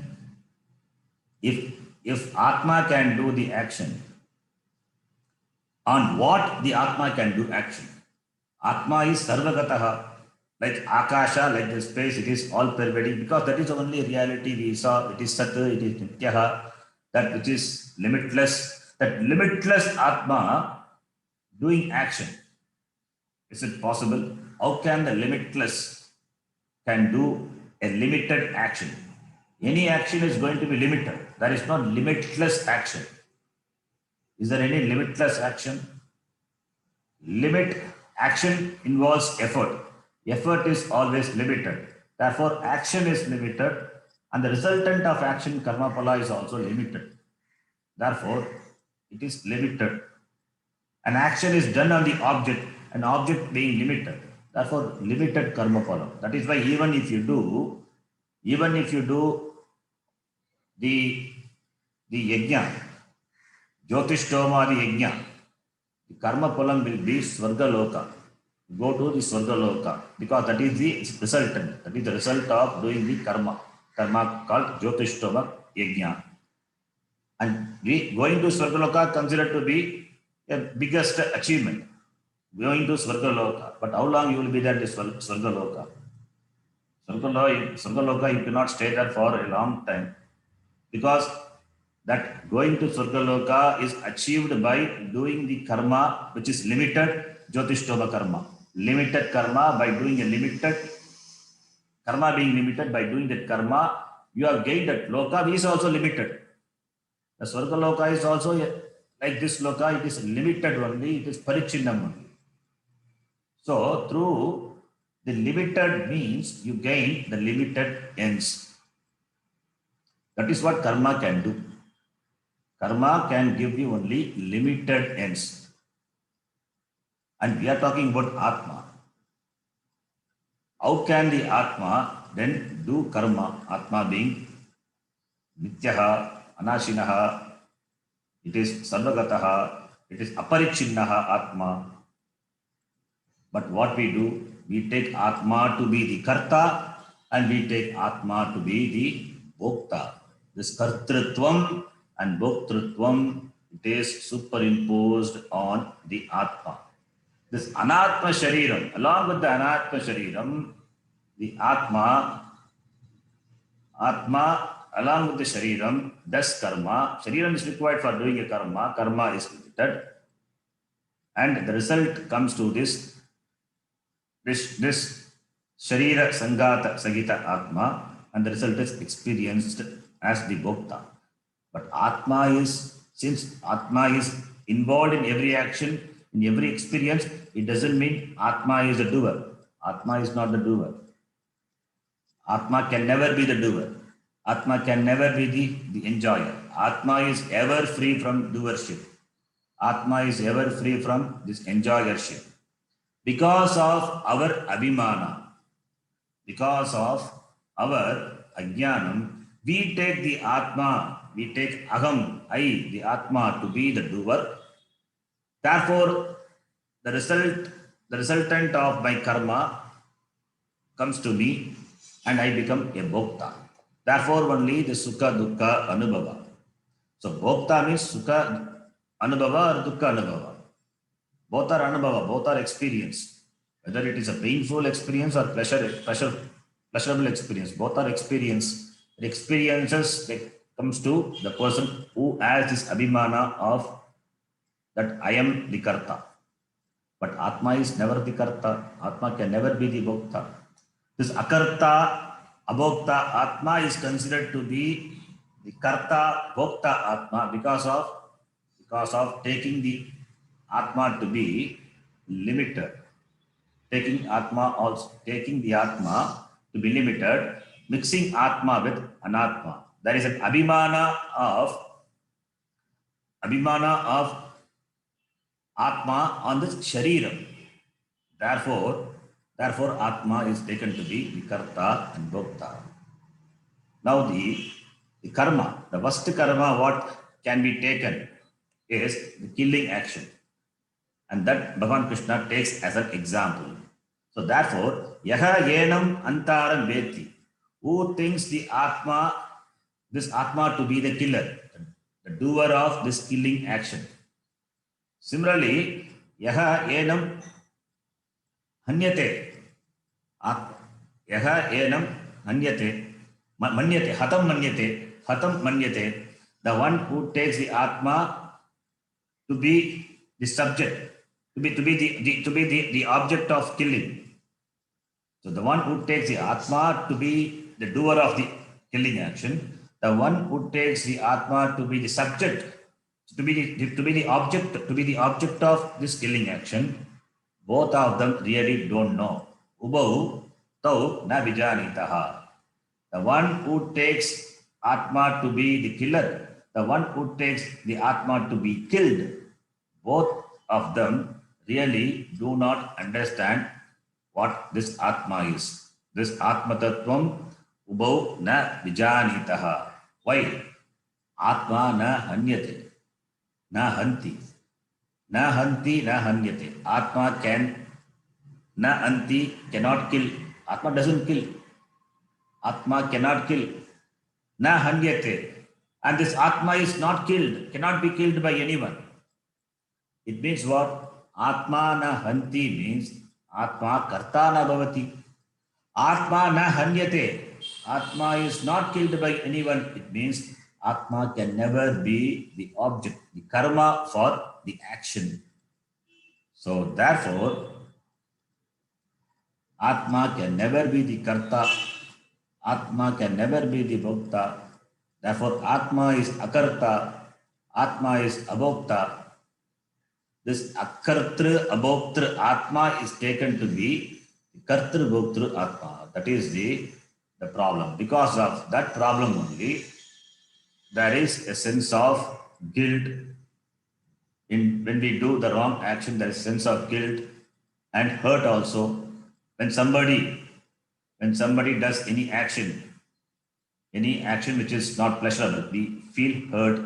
If Atma can do the action, on what the Atma can do action? Atma is sarvagataha, like Akasha, like the space, it is all pervading, because that is the only reality we saw. It is Sat, it is Nityaha, that which is limitless, that limitless Atma doing action. Is it possible? How can the limitless can do a limited action? Any action is going to be limited. There is no limitless action. Is there any limitless action? Action involves effort. Effort is always limited. Therefore, action is limited, and the resultant of action, karma pala, is also limited. Therefore, it is limited. An action is done on the object, an object being limited. Therefore, limited karma pala. That is why even if you do the yajna, Jyotishtoma, the yajna, the karma palam will be Swargaloka. Go to the Swargaloka, because that is the resultant. That is the result of doing the karma. Karma called Jyotishtoma yajna. And going to Swargaloka considered to be a biggest achievement. Going to Swargaloka. But how long you will be there in Swargaloka? Swargaloka, you cannot stay there for a long time, because that going to Swargaloka is achieved by doing the karma which is limited, Jyotishtoma karma. Limited karma, by doing a limited karma, being limited, by doing that karma, you have gained that loka, which is also limited. The Swargaloka is also like this loka, it is limited only, it is parichinnam only. So through the limited means, you gain the limited ends. That is what karma can do. Karma can give you only limited ends. And we are talking about Atma. How can the Atma then do karma? Atma being Nityaha, Anashinaha, it is Sarvagataha, it is Aparichinnaha Atma. But what we do, we take Atma to be the Karta, and we take Atma to be the Bhokta. This Kartrutvam and Bhoktrutvam, it is superimposed on the Atma. This Anatma Shariram, along with the Anatma Shariram, the Atma along with the Shariram does karma. Shariram is required for doing a karma. Karma is limited. And the result comes to this Sharira Sangata Sagita Atma, and the result is experienced as the Bhokta. But Atma is, since Atma is involved in every action, in every experience, it doesn't mean Atma is the doer. Atma is not the doer. Atma can never be the doer. Atma can never be the enjoyer. Atma is ever free from doership. Atma is ever free from this enjoyership. Because of our abhimana, because of our ajnanam, we take the Atma, we take Aham, I, the Atma, to be the doer. Therefore, the resultant of my karma comes to me and I become a Bhokta. Therefore, only the Sukha Dukkha Anubhava. So, Bhokta means Sukha Anubhava or Dukkha Anubhava. Both are Anubhava, both are experience. Whether it is a painful experience or pleasurable experience, both are experience. The experiences that comes to the person who has this abhimana of that I am the Karta. But Atma is never the Karta. Atma can never be the Bhokta. This Akarta, Abhokta Atma is considered to be the Karta, Bhokta Atma because of taking the Atma to be limited. Taking the Atma to be limited, mixing Atma with Anatma. There is an abhimana of Atma on the Shariram. Therefore, Atma is taken to be the Karta and Bhokta. Now the karma, the worst karma what can be taken is the killing action. And that Bhagavan Krishna takes as an example. So therefore, Yaha Yenam Antaram Veti, who thinks this Atma to be the killer, the doer of this killing action. Similarly, Yaha Yenam Hanyate, Yaha Yenam Hanyate, Hatam Manyate, the one who takes the Atma to be the subject, to be the object of killing. So the one who takes the Atma to be the doer of the killing action, the one who takes the Atma to be the subject, to be the object of this killing action, both of them really don't know. Ubau tau na vijanitaha. The one who takes Atma to be the killer, the one who takes the Atma to be killed, both of them really do not understand what this Atma is. This Atma Tattvam Ubau na vijanitaha. Why? Atma na hanyate, na hanti. Na hanti, na hanyate. Atma na hanti, cannot kill. Atma doesn't kill. Atma cannot kill. Na hanyate. And this Atma is not killed, cannot be killed by anyone. It means what? Atma na hanti means Atma karta na bhavati. Atma na hanyate. Atma is not killed by anyone. It means Atma can never be the object, the karma for the action. So therefore, Atma can never be the karta. Atma can never be the bhokta. Therefore, Atma is akarta. Atma is abhokta. This akartru abhoktru Atma is taken to be kartru bhoktru Atma. That is the problem. Because of that problem only, there is a sense of guilt. When we do the wrong action, there is a sense of guilt and hurt also. When somebody does any action which is not pleasurable, we feel hurt.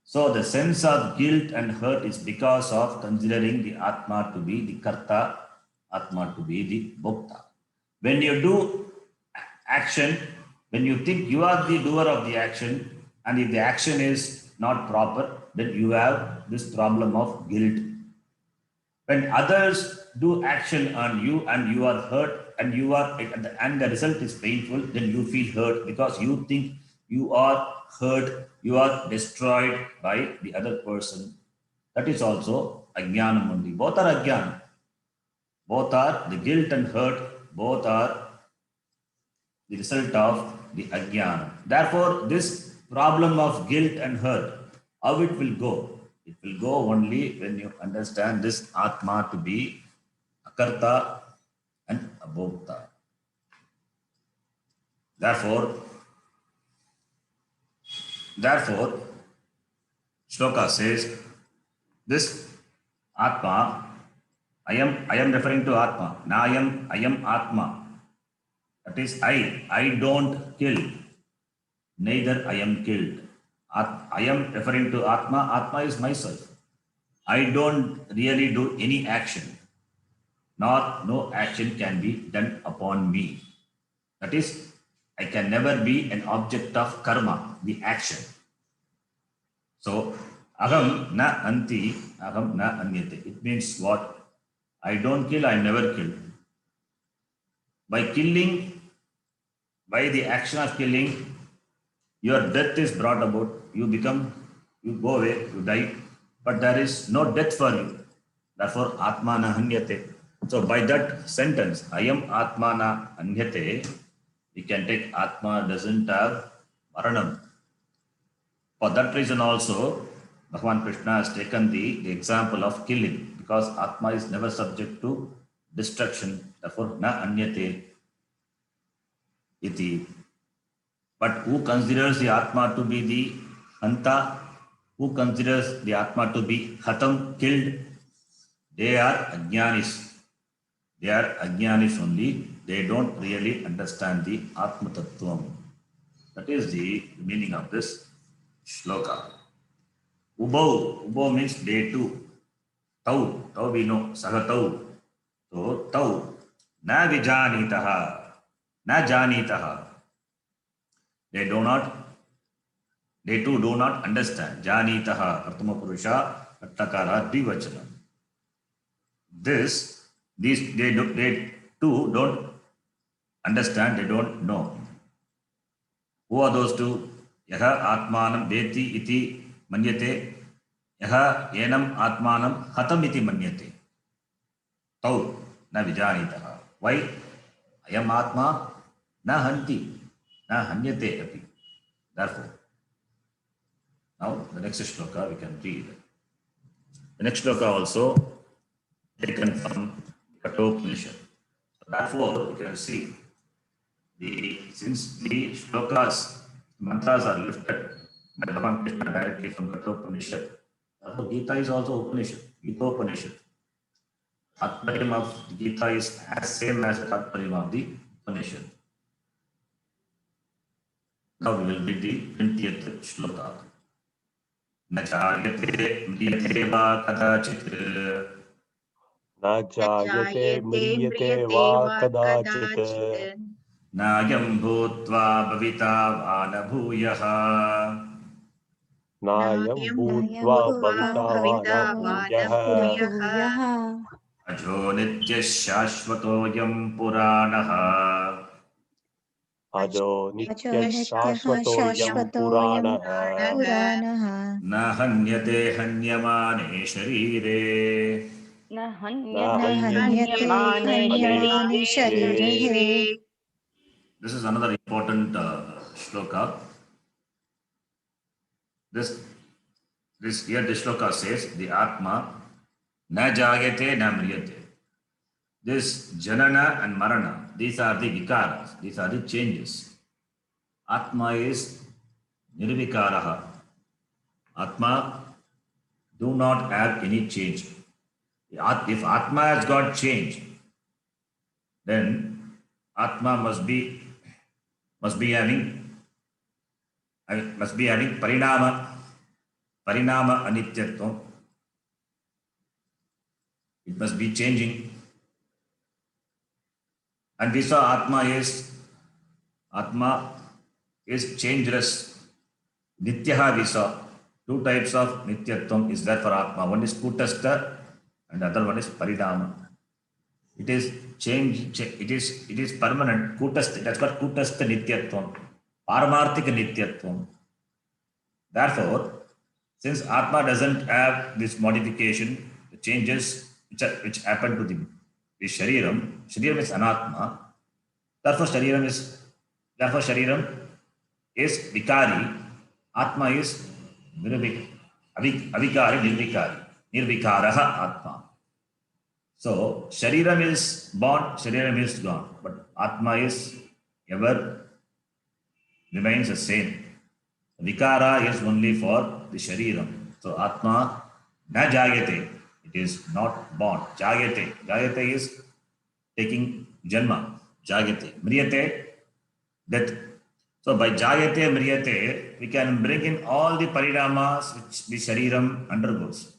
So the sense of guilt and hurt is because of considering the Atma to be the karta, Atma to be the bhokta. When you do action, when you think you are the doer of the action, and if the action is not proper, then you have this problem of guilt. When others do action on you and you are hurt and the result is painful, then you feel hurt because you think you are hurt, you are destroyed by the other person. That is also ajnanam only. Both are ajnanam. Both are the guilt and hurt, both are the result of the ajnanam. Therefore, this problem of guilt and hurt, how it will go? It will go only when you understand this Atma to be Akarta and Abhokta. Therefore, Shloka says, this Atma, I am referring to Atma. I am Atma. That is I don't kill, neither I am killed. I am referring to Atma. Atma is myself. I don't really do any action, nor no action can be done upon me. That is, I can never be an object of karma, the action. So, aham na anti, aham na anyate. It means what? I don't kill, I never kill. By killing, by the action of killing, your death is brought about. You go away, you die, but there is no death for you. Therefore, Atma na hanyate. So, by that sentence, I am Atma na hanyate, we can take Atma doesn't have Maranam. For that reason also, Bhagavan Krishna has taken the example of killing, because Atma is never subject to destruction. Therefore, na anyate iti. But who considers the Atma to be the Hanta? Who considers the Atma to be Hatam, killed? They are Ajnanis. They are Ajnanis only. They don't really understand the Atma Tattvam. That is the meaning of this shloka. Ubau means they too. Tau we know, Sahatau. So, Tau, na vijanitaha, na janitaha. They too do not understand. Janitaha, Prathama Purusha, Attakara, Dvivachanam. They too don't understand, they don't know. Who are those two? Yaha Atmanam Veti iti manyate, Yaha Enam Atmanam Hatam iti manyate. Tau na vijanitaha. Why? I am Atma na hanti, na hanyate api. Therefore, now the next shloka we can read. The next shloka also taken from Kathopanishad. So therefore, you can see since the shlokas, mantras are lifted by Bhagavan Krishna directly from Kathopanishad, therefore Gita is also Upanishad, Gitopanishad. Tathparyam of Gita is as same as the Tathparyam of the Upanishad. Now we will read the 20th shloka. Na chayate mriyate va kadachit. न जायते म्रियते वा कदाचित् नायं भूत्वा भविता वा न भूयः नायं भूत्वा भविता वा न भूयः अजो नित्यः शाश्वतोऽयं पुराणः अजो नित्यः शाश्वतोऽयं पुराणः न हन्यते हन्यमाने शरीरे न न हन्यते हन्यमाने शरीरे. This is another important shloka. This here the shloka says the Atma na jayate na mriyate. This janana and marana, these are the vikaras, these are the changes. Atma is nirvikaraha. Atma do not have any change. If Atma has got change, then Atma must be having parinama anityatvam. It must be changing. And we saw Atma is changeless. Nityaha we saw. Two types of nityatvam is there for Atma. One is kutastha and the other one is parinama. It is change. It is permanent. Kutastha. That's what kutastha nityatvam. Paramarthika nityatvam. Therefore, since Atma doesn't have this modification, the changes which happen to the shariram is anatma. Therefore, shariram is vikari. Atma is avikari, nirvikaraha Atma. So, Shariram is born, Shariram is gone, but Atma is ever remains the same. Vikara is only for the Shariram. So, Atma na jayate, it is not born. Jayate is taking Janma. Jayate. Mriyate, death. So, by Jayate, Mriyate, we can bring in all the parinamas which the Shariram undergoes.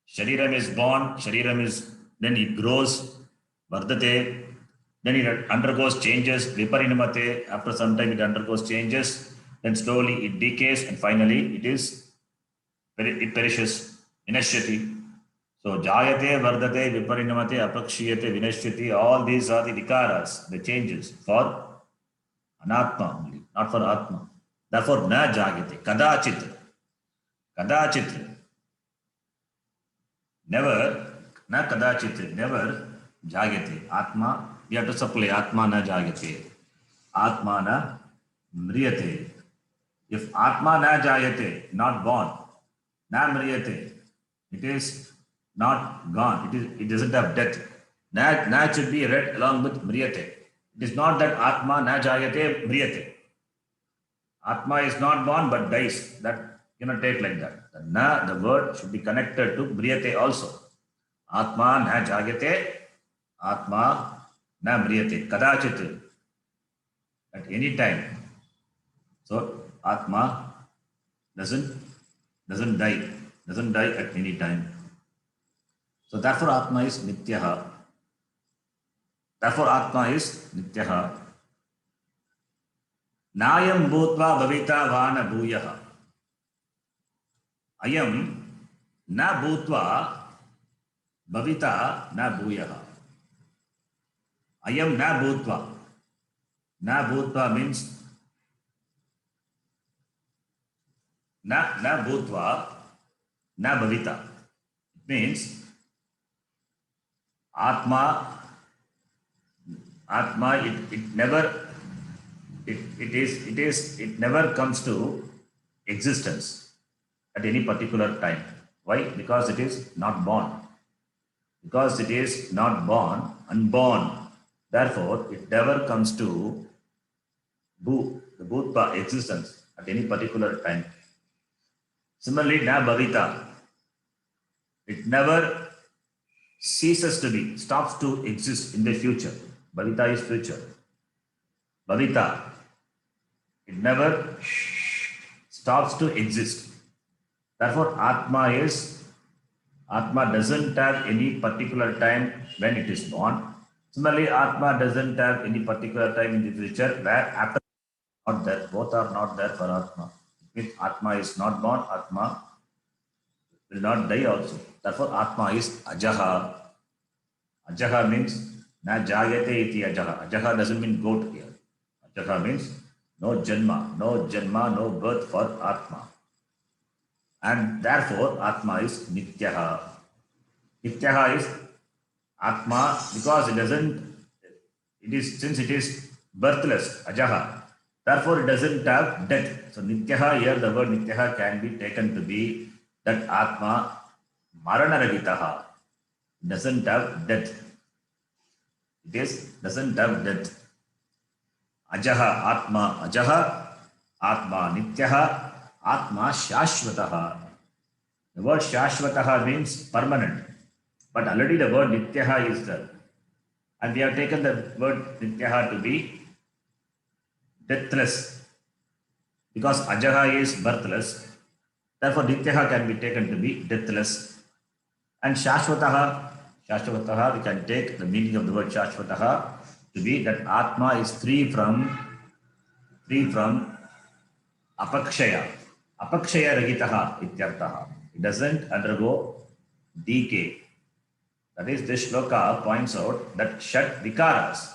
Shariram is born, Shariram is, then it grows, Vardate, then it undergoes changes, Viparinamate, after some time it undergoes changes, then slowly it decays, and finally it perishes, Vinashyati. So Jayate, Vardate, Viparinamate, Apakshiyate, Vinashyati, all these are the vikaras, the changes for Anatma only, not for Atma. Therefore, na jagate, kadachit, never, na kadachit, never jagate. Atma, we have to supply Atma na jagate. Atma na mriyate. If Atma na jayate, not born, na mriyate, it is not gone. It doesn't have death. Na should be read along with mriyate. It is not that Atma na jayate mriyate. Atma is not born but dies. That cannot take like that. The na, the word should be connected to mriyate also. Atma na jayate, Atma na mriyate. Kadachit, at any time. So Atma doesn't die at any time. So therefore Atma is nityaha. Therefore Atma is nityaha. Nayam bhutva bhavita vana bhuyaha. Ayam na bhutva bhavita na bhuyaha. Ayam na bhutva. Na bhutva means na bhutva na bhavita. It means Atma, it never comes to existence at any particular time. Why? Because it is not born. Because it is not born, unborn. Therefore, it never comes to the bhutva existence at any particular time. Similarly, na bhavita, it never ceases to be, stops to exist in the future. Bhavita is future. Bhavita, it never stops to exist. Therefore, Atma doesn't have any particular time when it is born. Similarly, Atma doesn't have any particular time in the future where after not there. Both are not there for Atma. If Atma is not born, Atma will not die also. Therefore, Atma is Ajaha. Ajaha means na jayate iti Ajaha. Ajaha doesn't mean goat here. Ajaha means no janma, no birth for Atma. And therefore, Atma is Nityaha. Nityaha is Atma because since it is birthless, Ajaha. Therefore, it doesn't have death. So, Nityaha here, the word Nityaha can be taken to be that Atma Maranaragitaha doesn't have death. Doesn't have death. Ajaha, Atma Nityaha, Atma Shashvataha. The word Shashvataha means permanent. But already the word Nityaha is there. And we have taken the word Nityaha to be deathless. Because Ajaha is birthless. Therefore, Nityaha can be taken to be deathless. And Shashvataha, we can take the meaning of the word Shashvataha to be that Atma is free from apakshaya. Apakshaya ragitaha ityartaha. It doesn't undergo decay. That is, this shloka points out that Shat Vikaras,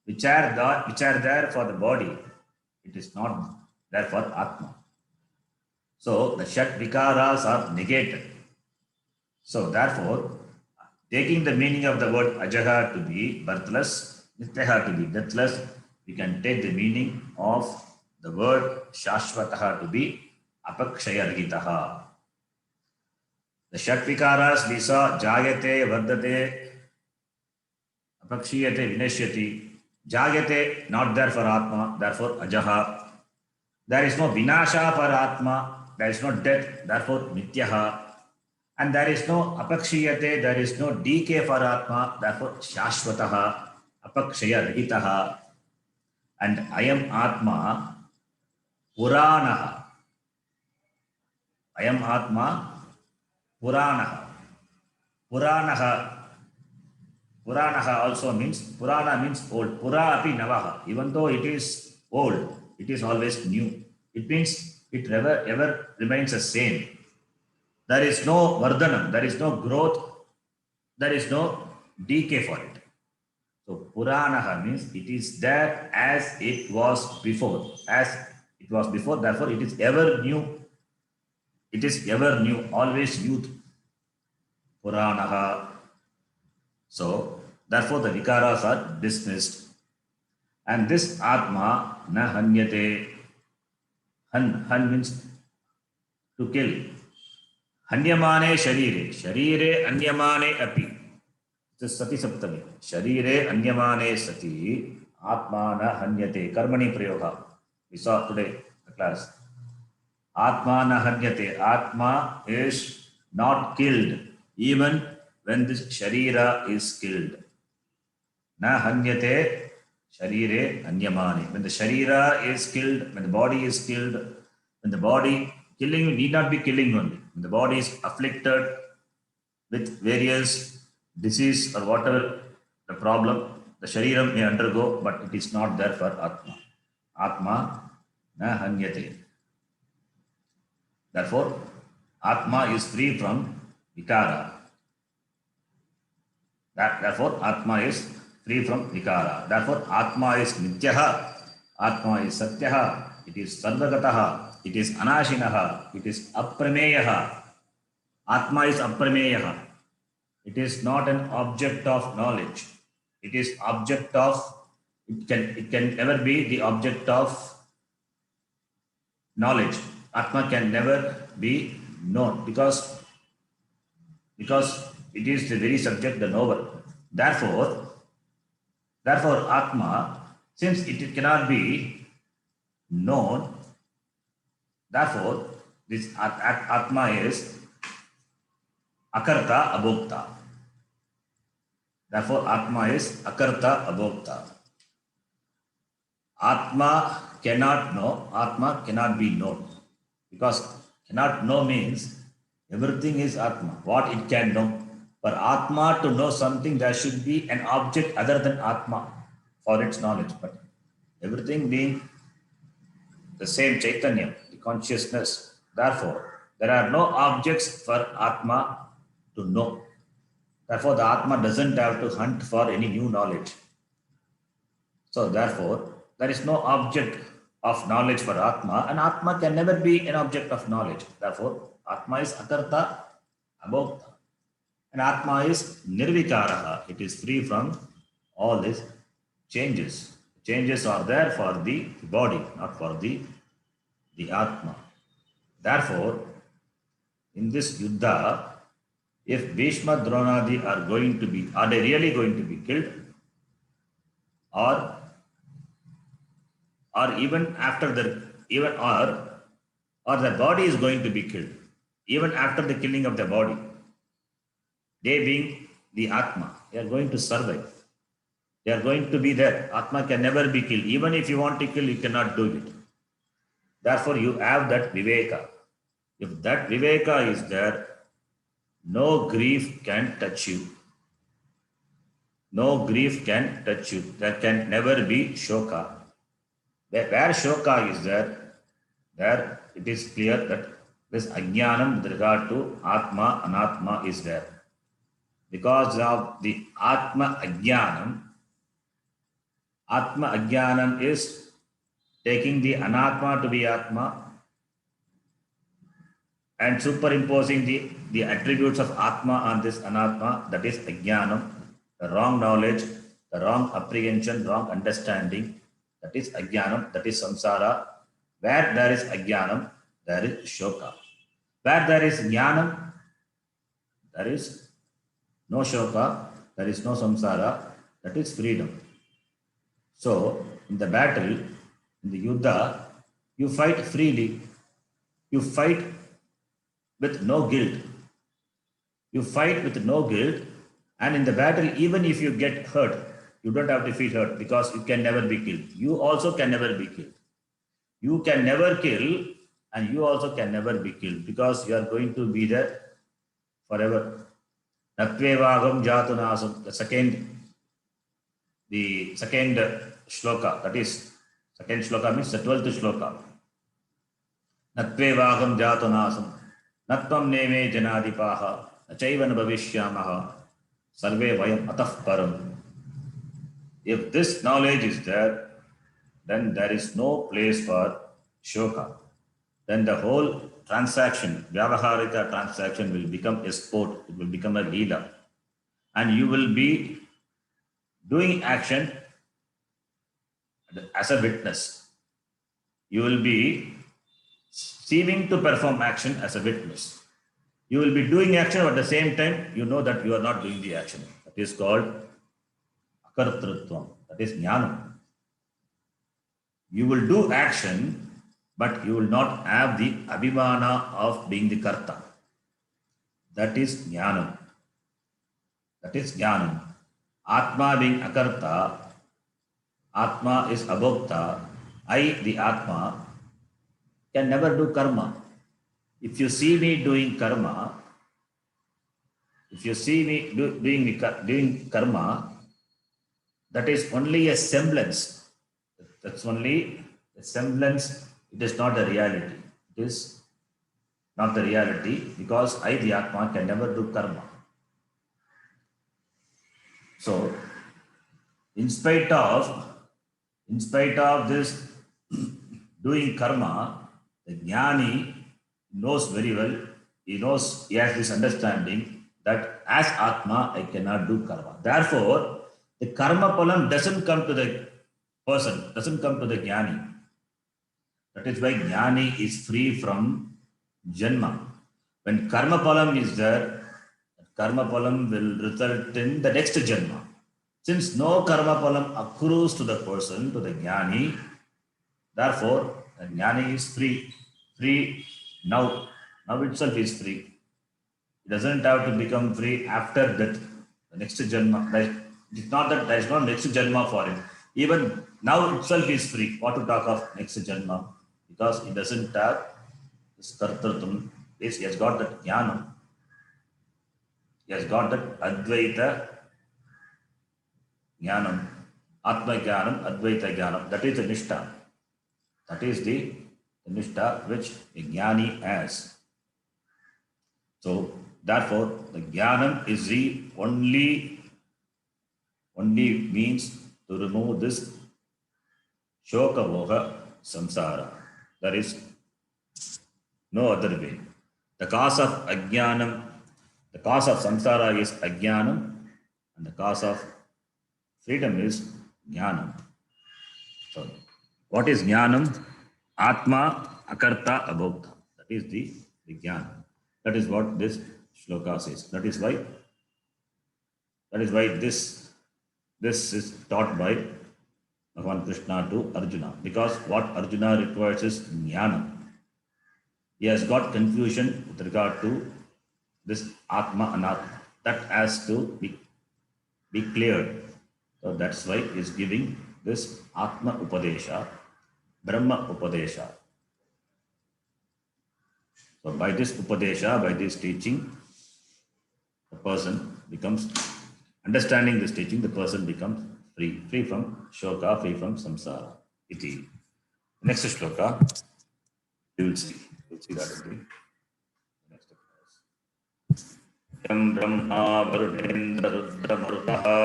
which are there for the body, it is not there for Atma. So, the Shat Vikaras are negated. So, therefore, taking the meaning of the word Ajaha to be birthless, Nityaha to be deathless, we can take the meaning of the word Shashvataha to be apakshayarhitaha. The Shat-vikaras we saw jayate, vardate, apakshiyate, vinashyati. Jayate, not there for Atma, therefore ajaha. There is no vinasha for Atma, there is no death, therefore nityaha. And there is no apakshiyate, there is no decay for Atma, therefore shashvataha, apakshayarhitaha. And I am Atma, Puranaha. I am Atma, Puranaha. Puranaha also means, Purana means old. Pura api navaha. Even though it is old, it is always new. It means it never ever remains the same. There is no vardhanam, there is no growth, there is no decay for it. So Puranaha means it is there as it was before. As it was before, therefore it is ever new. It is ever new, always youth. Puranaha. So therefore the vikaras are dismissed. And this Atma na hanyate. Han means to kill. Hanyamane sharire. Sharire anyamane api. This is Sati Saptami. Sharire anyamane sati. Atma na hanyate. Karmani prayoga. We saw today in the class. Atma na hanyate. Atma is not killed even when this sharira is killed. Na hanyate. Sharire anyamane. When the sharira is killed, when the body is killed, when the body killing need not be killing only. When the body is afflicted with various disease or whatever the problem, the shariram may undergo, but it is not there for Atma. Atma na hanyate. Therefore, Atma is free from vikara. Therefore, Atma is free from vikara. Therefore, Atma is nityaha, Atma is satyaha, it is sarvagataha, it is anashinaha, it is aprameyaha. Atma is aprameyaha. It is not an object of knowledge. It is object of, it can never be the object of knowledge. Atma can never be known because it is the very subject, the knower. Therefore, Atma, since it cannot be known, therefore, this Atma is akarta abhokta. Therefore, Atma is akarta abhokta. Atma cannot know, Atma cannot be known. Because cannot know means everything is Atma, what it can know. For Atma to know something, there should be an object other than Atma for its knowledge. But everything being the same Chaitanya, the consciousness, therefore, there are no objects for Atma to know. Therefore, the Atma doesn't have to hunt for any new knowledge. So, therefore, there is no object of knowledge for Atma, and Atma can never be an object of knowledge. Therefore, Atma is akarta abhokta. And Atma is nirvikaraha. It is free from all these changes. Changes are there for the body, not for the Atma. Therefore, in this Yuddha, if Bhishma Dronadi are they really going to be killed? Or even after or the body is going to be killed, even after the killing of the body. They being the Atma, they are going to survive. They are going to be there. Atma can never be killed. Even if you want to kill, you cannot do it. Therefore, you have that viveka. If that viveka is there, no grief can touch you. No grief can touch you. There can never be shoka. Where shoka is there it is clear that this ajnanam with regard to Atma, Anatma is there. Because of the Atma Ajnanam is taking the Anatma to be Atma and superimposing the attributes of Atma on this Anatma, that is Ajnanam, the wrong knowledge, the wrong apprehension, wrong understanding, that is Ajnanam, that is Samsara. Where there is Ajnanam, there is shoka. Where there is jnanam, there is no shoka, there is no samsara, that is freedom. So, in the battle, in the yuddha, you fight freely, you fight with no guilt. You fight with no guilt, and in the battle, even if you get hurt, you don't have to feel hurt because you can never be killed. You also can never be killed. You can never kill, and you also can never be killed because you are going to be there forever. Natvevagam jatunasam, the second shloka, that is, second shloka means the 12th shloka. Natvevagam jatunasam, natvam neme janadipaha, nachaivan bhavishyamaha, sarve vayam atah param. If this knowledge is there, then there is no place for shoka. Then the whole transaction, vyavaharika transaction, will become a sport, it will become a leela. And you will be doing action as a witness. You will be seeming to perform action as a witness. You will be doing action, but at the same time, you know that you are not doing the action. That is called akartrutvam. That is jnanam. You will do action, but you will not have the abhimana of being the karta. That is jnanam. That is jnanam. Atma being akarta, Atma is abhokta. I, the Atma, can never do karma. If you see me doing karma, if you see me doing karma, that is only a semblance. That's only a semblance. It is not a reality. It is not the reality because I, the Atma, can never do karma. So, in spite of this doing karma, the jnani knows very well, he knows, he has this understanding that as Atma, I cannot do karma. Therefore, the karma palam doesn't come to the person, doesn't come to the jnani. That is why jnani is free from janma. When karma palam is there, karma palam will result in the next janma. Since no karma palam accrues to the person, to the jnani, therefore, the jnani is free. Free now. Now itself is free. It doesn't have to become free after that. The next janma. It's not that there is no next janma for him. Even now itself is free. What to talk of next janma? Because he doesn't have this kartartum. He has got that jnanam. He has got that advaita jnanam, atma jnanam, advaita jnanam. That is the nishtha. That is the nishtha which a jnani has. So, therefore, the jnanam is the only means to remove this shoka moha samsara. There is no other way. The cause of ajnanam, the cause of samsara is ajnanam, and the cause of freedom is jnanam. So, what is jnanam? Atma, akarta, abhokta. That is the jnana. That is what this shloka says. That is why this is taught by Bhagavan Krishna to Arjuna. Because what Arjuna requires is jnana. He has got confusion with regard to this Atma Anatma. That has to be cleared. So that's why he is giving this Atma Upadesha, Brahma Upadesha. So by this Upadesha, by this teaching, the person becomes, understanding this teaching, the person becomes free from shoka, free from samsara. Iti. Next shloka, you will see. You will see that in the next class. Yam Brahma Varudendra Rudra Marutaha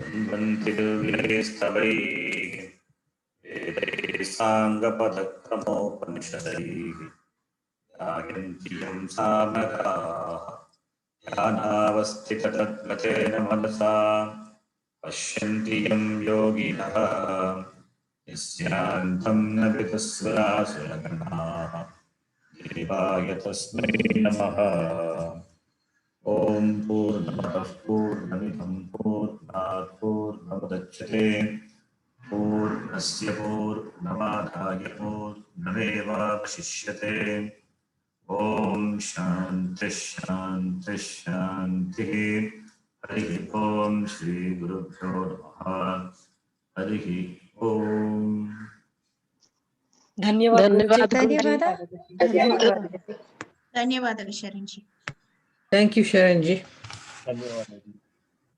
Sambandhil Vestavai Sangha Padakramo Panishadai Yagantiyam Samagaha Yanavasthitatadvatena Manasa Pashyantiyam Yoginaha Yasyantam Navitasvara Suraganaha वासुदेवाय तस्मै नमः। ॐ पूर्णमदः पूर्णमिदं पूर्णात् पूर्णमुदच्यते पूर्णस्य पूर्णमादाय पूर्णमेवावशिष्यते। ॐ शान्तिः शान्तिः शान्तिः। हरिः ॐ श्री गुरुभ्यो नमः। हरिः ॐ। धन्यवाद गुरुजी। ಧನ್ಯವಾದಗಳು ಶರಣ್ಜಿ. Thank you, Sharon ji. ಧನ್ಯವಾದ.